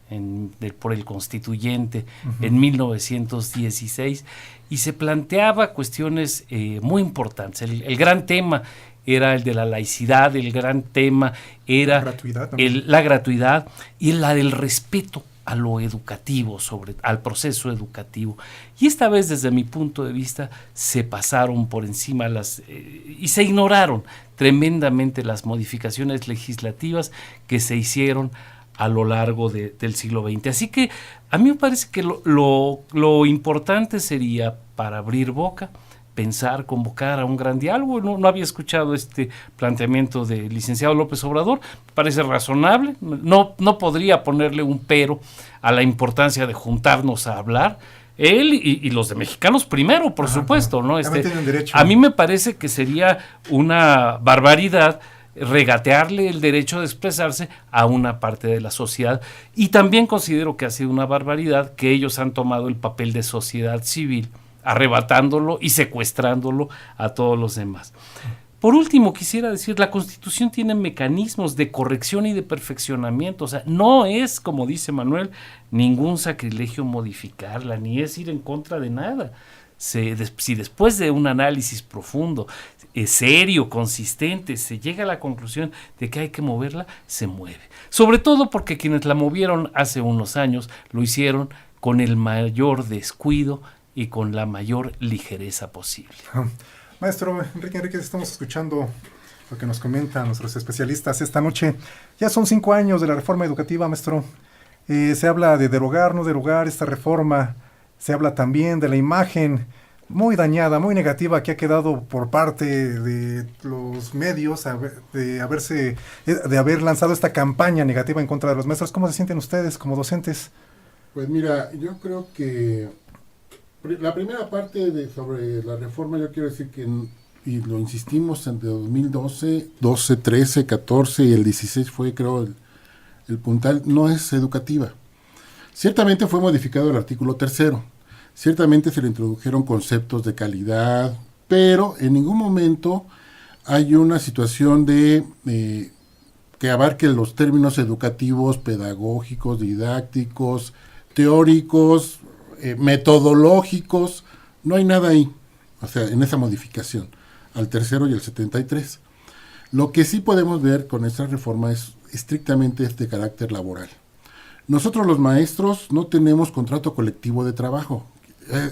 [SPEAKER 10] por el constituyente en 1916 y se planteaba cuestiones muy importantes. El gran tema era el de la laicidad, el gran tema era la gratuidad y la del respeto a lo educativo, al proceso educativo. Y esta vez, desde mi punto de vista, se pasaron por encima y se ignoraron tremendamente las modificaciones legislativas que se hicieron a lo largo del siglo XX. Así que a mí me parece que lo importante sería, para abrir boca, pensar, convocar a un gran diálogo. No había escuchado este planteamiento del licenciado López Obrador, me parece razonable, no podría ponerle un pero a la importancia de juntarnos a hablar, él y los de Mexicanos Primero, por supuesto, ¿no? A mí me parece que sería una barbaridad regatearle el derecho de expresarse a una parte de la sociedad, y también considero que ha sido una barbaridad que ellos han tomado el papel de sociedad civil, arrebatándolo y secuestrándolo a todos los demás. Por último, quisiera decir, la Constitución tiene mecanismos de corrección y de perfeccionamiento. O sea, no es, como dice Manuel, ningún sacrilegio modificarla, ni es ir en contra de nada. Si después de un análisis profundo, serio, consistente, se llega a la conclusión de que hay que moverla, se mueve. Sobre todo porque quienes la movieron hace unos años lo hicieron con el mayor descuido y con la mayor ligereza posible.
[SPEAKER 8] Maestro Enrique, estamos escuchando lo que nos comentan nuestros especialistas esta noche. Ya son 5 años de la reforma educativa, maestro. Se habla de derogar, no derogar esta reforma. Se habla también de la imagen muy dañada, muy negativa que ha quedado por parte de los medios de haber lanzado esta campaña negativa en contra de los maestros. ¿Cómo se sienten ustedes como docentes?
[SPEAKER 12] Pues mira, yo creo que la primera parte sobre la reforma, yo quiero decir que, y lo insistimos entre 2012, 12, 13, 14 y el 16 fue, creo, el puntal, no es educativa. Ciertamente fue modificado el artículo 3, ciertamente se le introdujeron conceptos de calidad, pero en ningún momento hay una situación de que abarque los términos educativos, pedagógicos, didácticos, teóricos, metodológicos. No hay nada ahí, o sea, en esa modificación al 3 y al 73. Lo que sí podemos ver con esta reforma es estrictamente de carácter laboral. Nosotros los maestros no tenemos contrato colectivo de trabajo,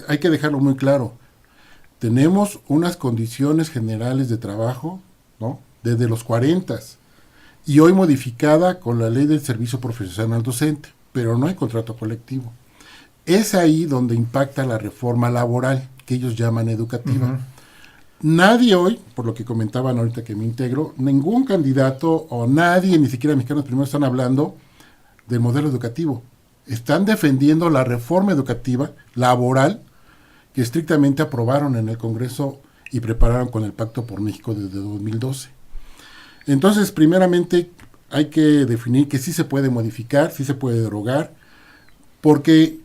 [SPEAKER 12] hay que dejarlo muy claro. Tenemos unas condiciones generales de trabajo, ¿no?, desde los 40 y hoy modificada con la ley del servicio profesional docente, pero no hay contrato colectivo. Es ahí donde impacta la reforma laboral, que ellos llaman educativa. Uh-huh. Nadie hoy, por lo que comentaban ahorita que me integro, ningún candidato o nadie, ni siquiera Mexicanos Primero, están hablando del modelo educativo. Están defendiendo la reforma educativa laboral que estrictamente aprobaron en el Congreso y prepararon con el Pacto por México desde 2012. Entonces, primeramente, hay que definir que sí se puede modificar, sí se puede derogar, porque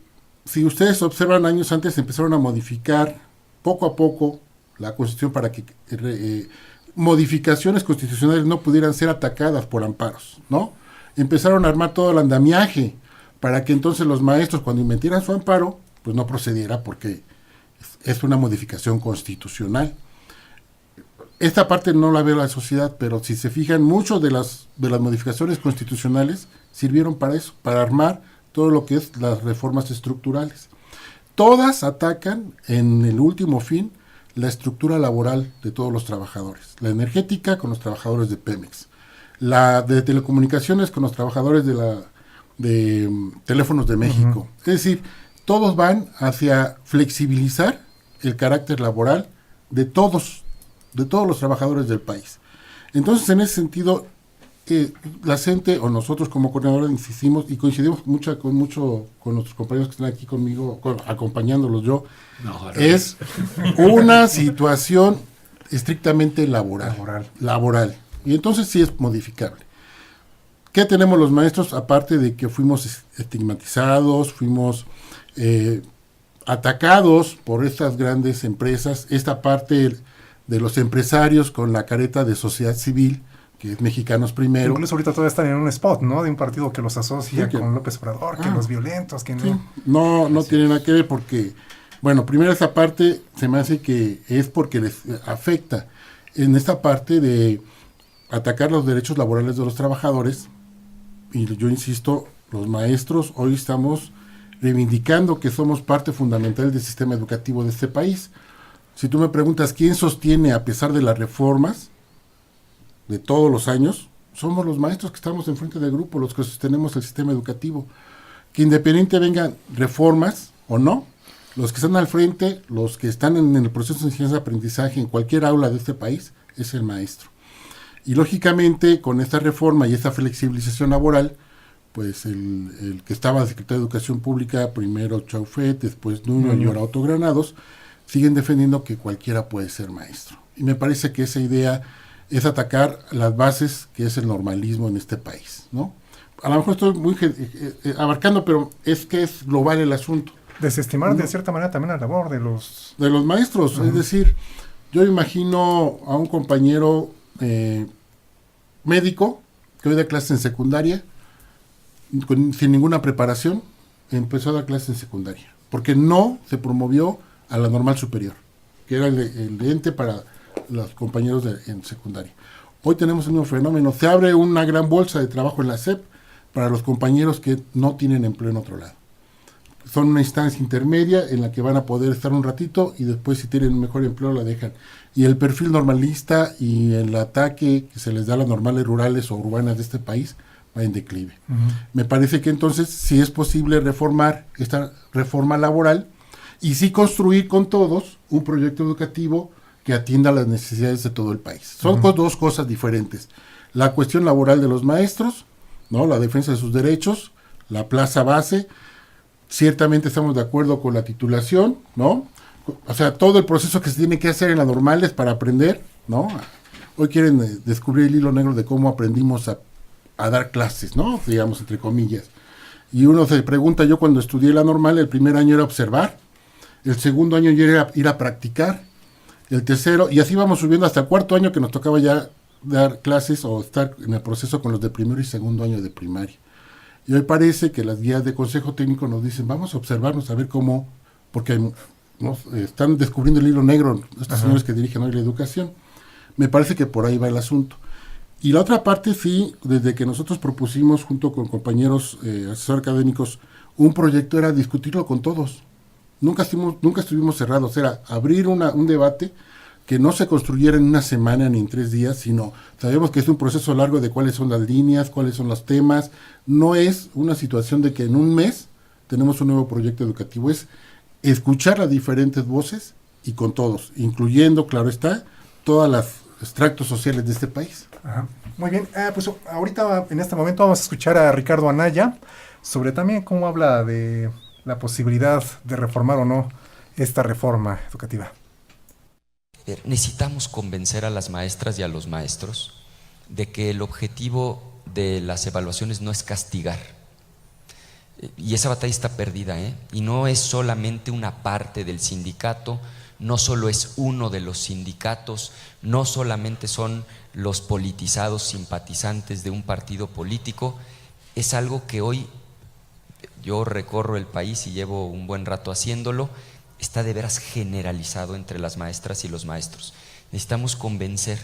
[SPEAKER 12] si ustedes observan, años antes empezaron a modificar poco a poco la Constitución para que modificaciones constitucionales no pudieran ser atacadas por amparos, ¿no? Empezaron a armar todo el andamiaje para que entonces los maestros, cuando emitieran su amparo, pues no procediera porque es una modificación constitucional. Esta parte no la ve la sociedad, pero si se fijan, muchas de las modificaciones constitucionales sirvieron para eso, para armar todo lo que es las reformas estructurales. Todas atacan, en el último fin, la estructura laboral de todos los trabajadores. La energética con los trabajadores de Pemex, la de telecomunicaciones con los trabajadores de Teléfonos de México. Es decir, todos van hacia flexibilizar el carácter laboral de todos los trabajadores del país. Entonces, en ese sentido, la CENTE o nosotros como coordinadores insistimos y coincidimos mucho con nuestros compañeros que están aquí conmigo, acompañándolos yo, es una situación estrictamente laboral. Y entonces sí es modificable. ¿Qué tenemos los maestros? Aparte de que fuimos estigmatizados, fuimos atacados por estas grandes empresas, esta parte de los empresarios con la careta de sociedad civil, que es Mexicanos Primero.
[SPEAKER 8] Incluso ahorita todavía están en un spot, ¿no? De un partido que los asocia con López Obrador, que los violentos, que no.
[SPEAKER 12] Sí. No tiene nada que ver porque, bueno, primero esa parte se me hace que es porque les afecta en esta parte de atacar los derechos laborales de los trabajadores. Y yo insisto, los maestros hoy estamos reivindicando que somos parte fundamental del sistema educativo de este país. Si tú me preguntas quién sostiene a pesar de las reformas de todos los años, somos los maestros que estamos enfrente del grupo, los que sostenemos el sistema educativo. Que independiente vengan reformas o no, los que están al frente, los que están en el proceso de enseñanza-aprendizaje en cualquier aula de este país, es el maestro. Y lógicamente, con esta reforma y esta flexibilización laboral, pues el que estaba secretario de Educación Pública, primero Chaufet, después Nuño y ahora Otto Granados, siguen defendiendo que cualquiera puede ser maestro. Y me parece que esa idea es atacar las bases que es el normalismo en este país, ¿no? A lo mejor estoy muy abarcando, pero es que es global el asunto.
[SPEAKER 8] Desestimar de cierta manera también la labor de los
[SPEAKER 12] maestros. Es decir, yo imagino a un compañero médico que hoy da clases en secundaria, sin ninguna preparación, empezó a dar clases en secundaria, porque no se promovió a la normal superior, que era el ente para los compañeros en secundaria. Hoy tenemos el mismo fenómeno. Se abre una gran bolsa de trabajo en la SEP para los compañeros que no tienen empleo en otro lado. Son una instancia intermedia en la que van a poder estar un ratito y después, si tienen un mejor empleo, la dejan. Y el perfil normalista y el ataque que se les da a las normales rurales o urbanas de este país va en declive. Me parece que entonces sí es posible reformar esta reforma laboral y sí construir con todos un proyecto educativo que atienda las necesidades de todo el país. Son dos cosas diferentes. La cuestión laboral de los maestros, ¿no? La defensa de sus derechos, la plaza base. Ciertamente estamos de acuerdo con la titulación, ¿no? O sea, todo el proceso que se tiene que hacer en las normales para aprender, ¿no? Hoy quieren descubrir el hilo negro de cómo aprendimos a dar clases, ¿no? Digamos, entre comillas. Y uno se pregunta, yo cuando estudié la normal, el primer año era observar, el segundo año ya era ir a practicar, el tercero, y así vamos subiendo hasta el cuarto año que nos tocaba ya dar clases o estar en el proceso con los de primero y segundo año de primaria. Y hoy parece que las guías de consejo técnico nos dicen, vamos a observarnos, a ver cómo, porque están descubriendo el hilo negro estos señores que dirigen hoy la educación. Me parece que por ahí va el asunto. Y la otra parte, sí, desde que nosotros propusimos junto con compañeros asesores académicos un proyecto, era discutirlo con todos. Nunca estuvimos cerrados, era abrir un debate que no se construyera en una semana ni en 3 días, sino sabemos que es un proceso largo de cuáles son las líneas, cuáles son los temas. No es una situación de que en un mes tenemos un nuevo proyecto educativo, es escuchar las diferentes voces y con todos, incluyendo, claro está, todas las extractos sociales de este país.
[SPEAKER 8] Ajá. Muy bien, pues ahorita en este momento vamos a escuchar a Ricardo Anaya sobre también cómo habla de la posibilidad de reformar o no esta reforma educativa.
[SPEAKER 13] Necesitamos convencer a las maestras y a los maestros de que el objetivo de las evaluaciones no es castigar. Y esa batalla está perdida, y no es solamente una parte del sindicato, no solo es uno de los sindicatos, no solamente son los politizados simpatizantes de un partido político, es algo que hoy yo recorro el país y llevo un buen rato haciéndolo, está de veras generalizado entre las maestras y los maestros. Necesitamos convencer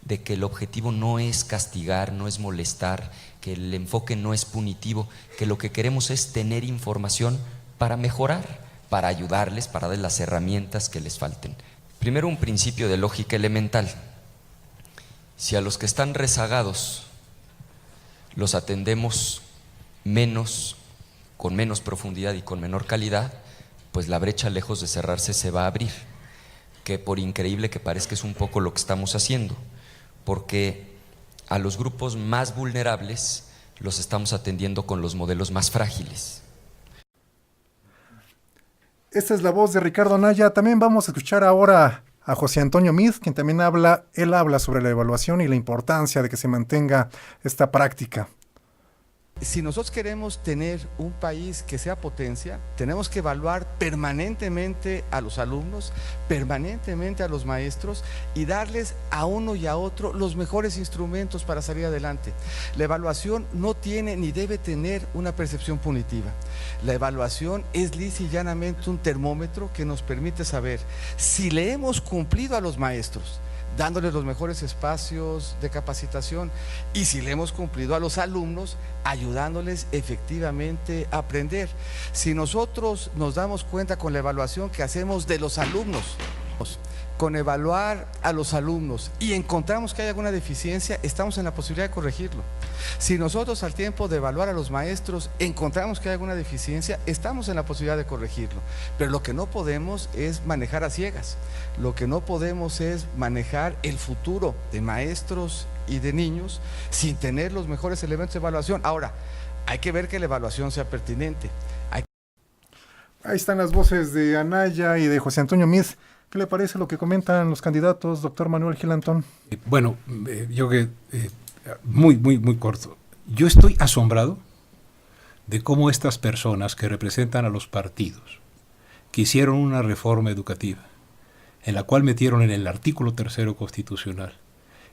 [SPEAKER 13] de que el objetivo no es castigar, no es molestar, que el enfoque no es punitivo, que lo que queremos es tener información para mejorar, para ayudarles, para darles las herramientas que les falten. Primero, un principio de lógica elemental. Si a los que están rezagados los atendemos con menos profundidad y con menor calidad, pues la brecha, lejos de cerrarse, se va a abrir, que por increíble que parezca es un poco lo que estamos haciendo, porque a los grupos más vulnerables los estamos atendiendo con los modelos más frágiles.
[SPEAKER 8] Esta es la voz de Ricardo Anaya. También vamos a escuchar ahora a José Antonio Meade, quien también habla sobre la evaluación y la importancia de que se mantenga esta práctica.
[SPEAKER 14] Si nosotros queremos tener un país que sea potencia, tenemos que evaluar permanentemente a los alumnos, permanentemente a los maestros y darles a uno y a otro los mejores instrumentos para salir adelante. La evaluación no tiene ni debe tener una percepción punitiva. La evaluación es lisa y llanamente un termómetro que nos permite saber si le hemos cumplido a los maestros, dándoles los mejores espacios de capacitación, y si le hemos cumplido a los alumnos, ayudándoles efectivamente a aprender. Si nosotros nos damos cuenta con la evaluación que hacemos de los alumnos, con evaluar a los alumnos y encontramos que hay alguna deficiencia, estamos en la posibilidad de corregirlo. Si nosotros al tiempo de evaluar a los maestros encontramos que hay alguna deficiencia, estamos en la posibilidad de corregirlo. Pero lo que no podemos es manejar a ciegas. Lo que no podemos es manejar el futuro de maestros y de niños sin tener los mejores elementos de evaluación. Ahora, hay que ver que la evaluación sea pertinente.
[SPEAKER 8] Ahí están las voces de Anaya y de José Antonio Meade. ¿Qué le parece lo que comentan los candidatos, doctor Manuel Gil Antón?
[SPEAKER 9] Bueno, yo que muy corto. Yo estoy asombrado de cómo estas personas que representan a los partidos, que hicieron una reforma educativa, en la cual metieron en el artículo 3 constitucional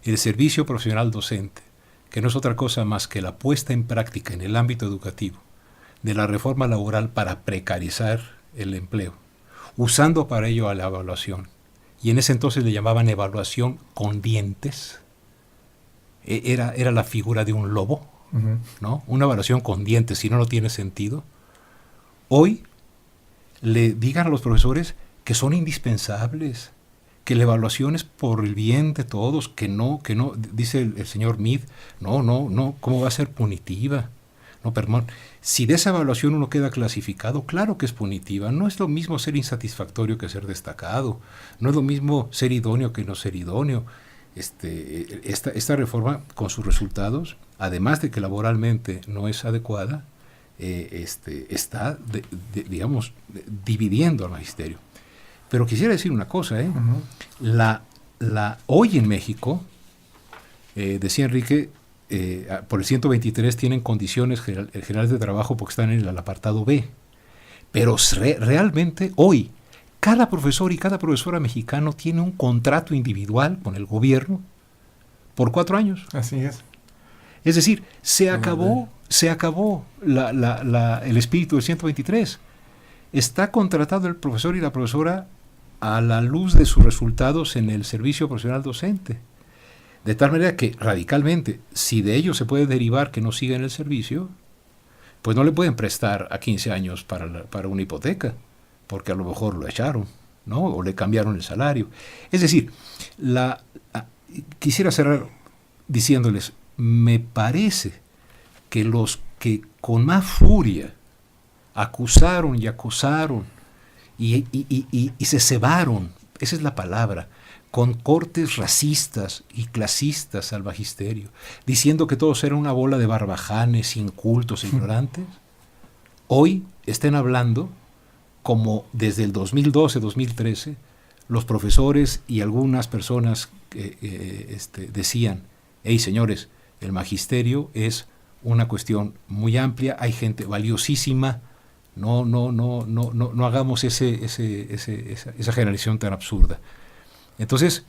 [SPEAKER 9] el servicio profesional docente, que no es otra cosa más que la puesta en práctica en el ámbito educativo de la reforma laboral para precarizar el empleo, usando para ello a la evaluación, y en ese entonces le llamaban evaluación con dientes. Era la figura de un lobo, ¿no? Una evaluación con dientes, si no, no tiene sentido. Hoy le digan a los profesores que son indispensables, que la evaluación es por el bien de todos, que no, dice el señor Meade, no, ¿cómo va a ser punitiva? No, perdón, si de esa evaluación uno queda clasificado, claro que es punitiva. No es lo mismo ser insatisfactorio que ser destacado. No es lo mismo ser idóneo que no ser idóneo. Esta reforma, con sus resultados, además de que laboralmente no es adecuada, está, digamos, dividiendo al magisterio. Pero quisiera decir una cosa, hoy en México, decía Enrique, por el 123 tienen condiciones generales de trabajo porque están en el apartado B. Pero realmente hoy, cada profesor y cada profesora mexicano tiene un contrato individual con el gobierno por 4 años.
[SPEAKER 8] Así es.
[SPEAKER 9] Es decir, se acabó el espíritu del 123. Está contratado el profesor y la profesora a la luz de sus resultados en el servicio profesional docente. De tal manera que, radicalmente, si de ello se puede derivar que no siga en el servicio, pues no le pueden prestar a 15 años para una hipoteca, porque a lo mejor lo echaron, ¿no? O le cambiaron el salario. Es decir, quisiera cerrar diciéndoles, me parece que los que con más furia acusaron y acosaron y se cebaron, esa es la palabra, con cortes racistas y clasistas al magisterio, diciendo que todos eran una bola de barbajanes, incultos, ignorantes, hoy estén hablando como desde el 2012-2013 los profesores y algunas personas decían, hey señores, el magisterio es una cuestión muy amplia, hay gente valiosísima, no hagamos esa generación tan absurda. Entonces,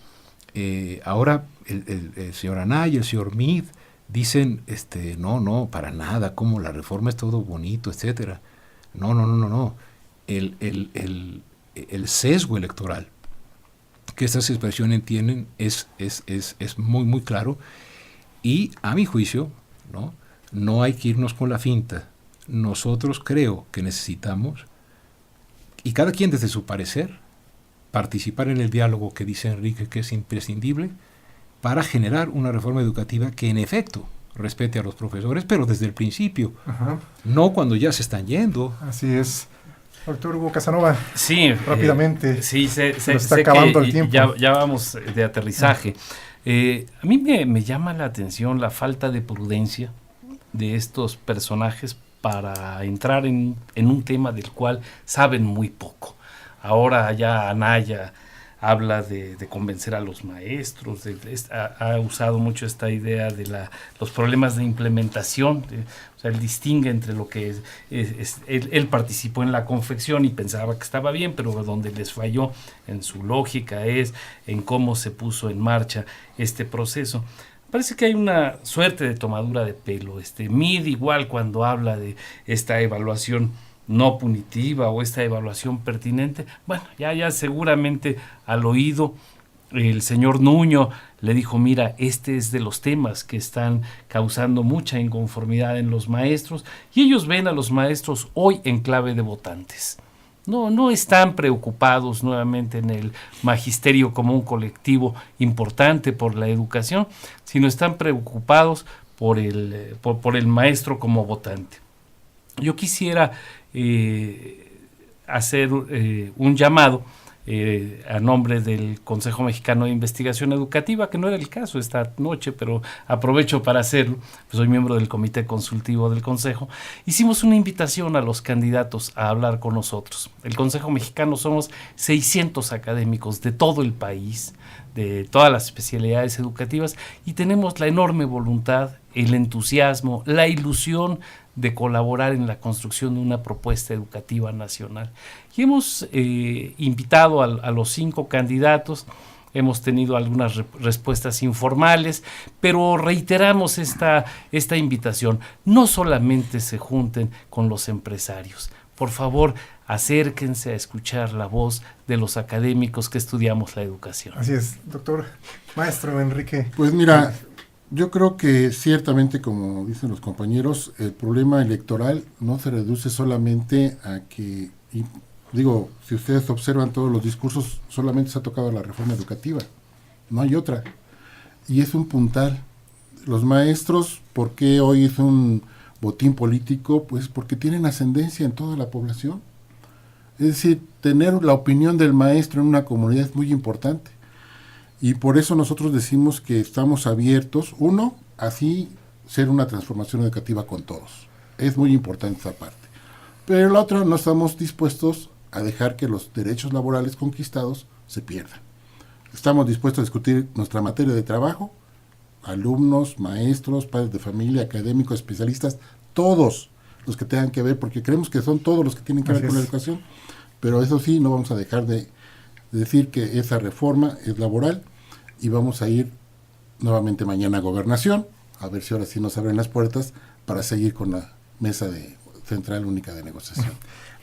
[SPEAKER 9] ahora el señor Anaya y el señor Meade dicen, no, para nada, como la reforma es todo bonito, etcétera. No. El sesgo electoral que estas expresiones tienen es muy claro, y a mi juicio, no hay que irnos con la finta. Nosotros creo que necesitamos, y cada quien desde su parecer, participar en el diálogo que dice Enrique que es imprescindible para generar una reforma educativa que en efecto respete a los profesores, pero desde el principio, no cuando ya se están yendo.
[SPEAKER 8] Así es. Doctor Hugo Casanova,
[SPEAKER 10] sí,
[SPEAKER 8] rápidamente,
[SPEAKER 10] sí, se
[SPEAKER 8] está acabando el tiempo.
[SPEAKER 10] Ya vamos de aterrizaje. A mí me llama la atención la falta de prudencia de estos personajes para entrar en un tema del cual saben muy poco. Ahora ya Anaya habla de convencer a los maestros, ha usado mucho esta idea de los problemas de implementación, o sea, él distingue entre lo que él participó en la confección y pensaba que estaba bien, pero donde les falló en su lógica es en cómo se puso en marcha este proceso. Parece que hay una suerte de tomadura de pelo. Meade igual cuando habla de esta evaluación no punitiva o esta evaluación pertinente, bueno, ya seguramente al oído el señor Nuño le dijo, mira, este es de los temas que están causando mucha inconformidad en los maestros, y ellos ven a los maestros hoy en clave de votantes. No están preocupados nuevamente en el magisterio como un colectivo importante por la educación, sino están preocupados por el maestro como votante. Yo quisiera hacer un llamado a nombre del Consejo Mexicano de Investigación Educativa, que no era el caso esta noche, pero aprovecho para hacerlo, pues soy miembro del Comité Consultivo del Consejo. Hicimos una invitación a los candidatos a hablar con nosotros. El Consejo Mexicano somos 600 académicos de todo el país, de todas las especialidades educativas, y tenemos la enorme voluntad, el entusiasmo, la ilusión de colaborar en la construcción de una propuesta educativa nacional. Y hemos invitado a los 5 candidatos, hemos tenido algunas respuestas informales, pero reiteramos esta invitación. No solamente se junten con los empresarios, por favor, acérquense a escuchar la voz de los académicos que estudiamos la educación.
[SPEAKER 8] Así es, doctor, maestro Enrique.
[SPEAKER 12] Pues mira, yo creo que ciertamente, como dicen los compañeros, el problema electoral no se reduce solamente a que, si ustedes observan todos los discursos, solamente se ha tocado la reforma educativa, no hay otra, y es un puntal. Los maestros, ¿por qué hoy es un botín político? Pues porque tienen ascendencia en toda la población. Es decir, tener la opinión del maestro en una comunidad es muy importante. Y por eso nosotros decimos que estamos abiertos, así ser una transformación educativa con todos. Es muy importante esa parte. Pero la otra, no estamos dispuestos a dejar que los derechos laborales conquistados se pierdan. Estamos dispuestos a discutir nuestra materia de trabajo, alumnos, maestros, padres de familia, académicos, especialistas, todos los que tengan que ver, porque creemos que son todos los que tienen que ver con la educación, pero eso sí, no vamos a dejar de decir que esa reforma es laboral, y vamos a ir nuevamente mañana a Gobernación, a ver si ahora sí nos abren las puertas para seguir con la mesa central única de negociación.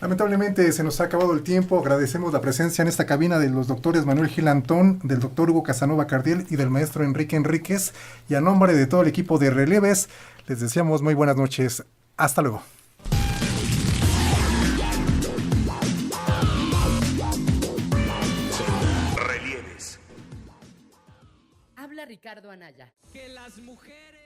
[SPEAKER 8] Lamentablemente se nos ha acabado el tiempo. Agradecemos la presencia en esta cabina de los doctores Manuel Gil Antón, del doctor Hugo Casanova Cardiel y del maestro Enrique Enríquez, y a nombre de todo el equipo de Relieves, les deseamos muy buenas noches. Hasta luego.
[SPEAKER 1] Relieves.
[SPEAKER 15] Habla Ricardo Anaya.
[SPEAKER 16] Que las mujeres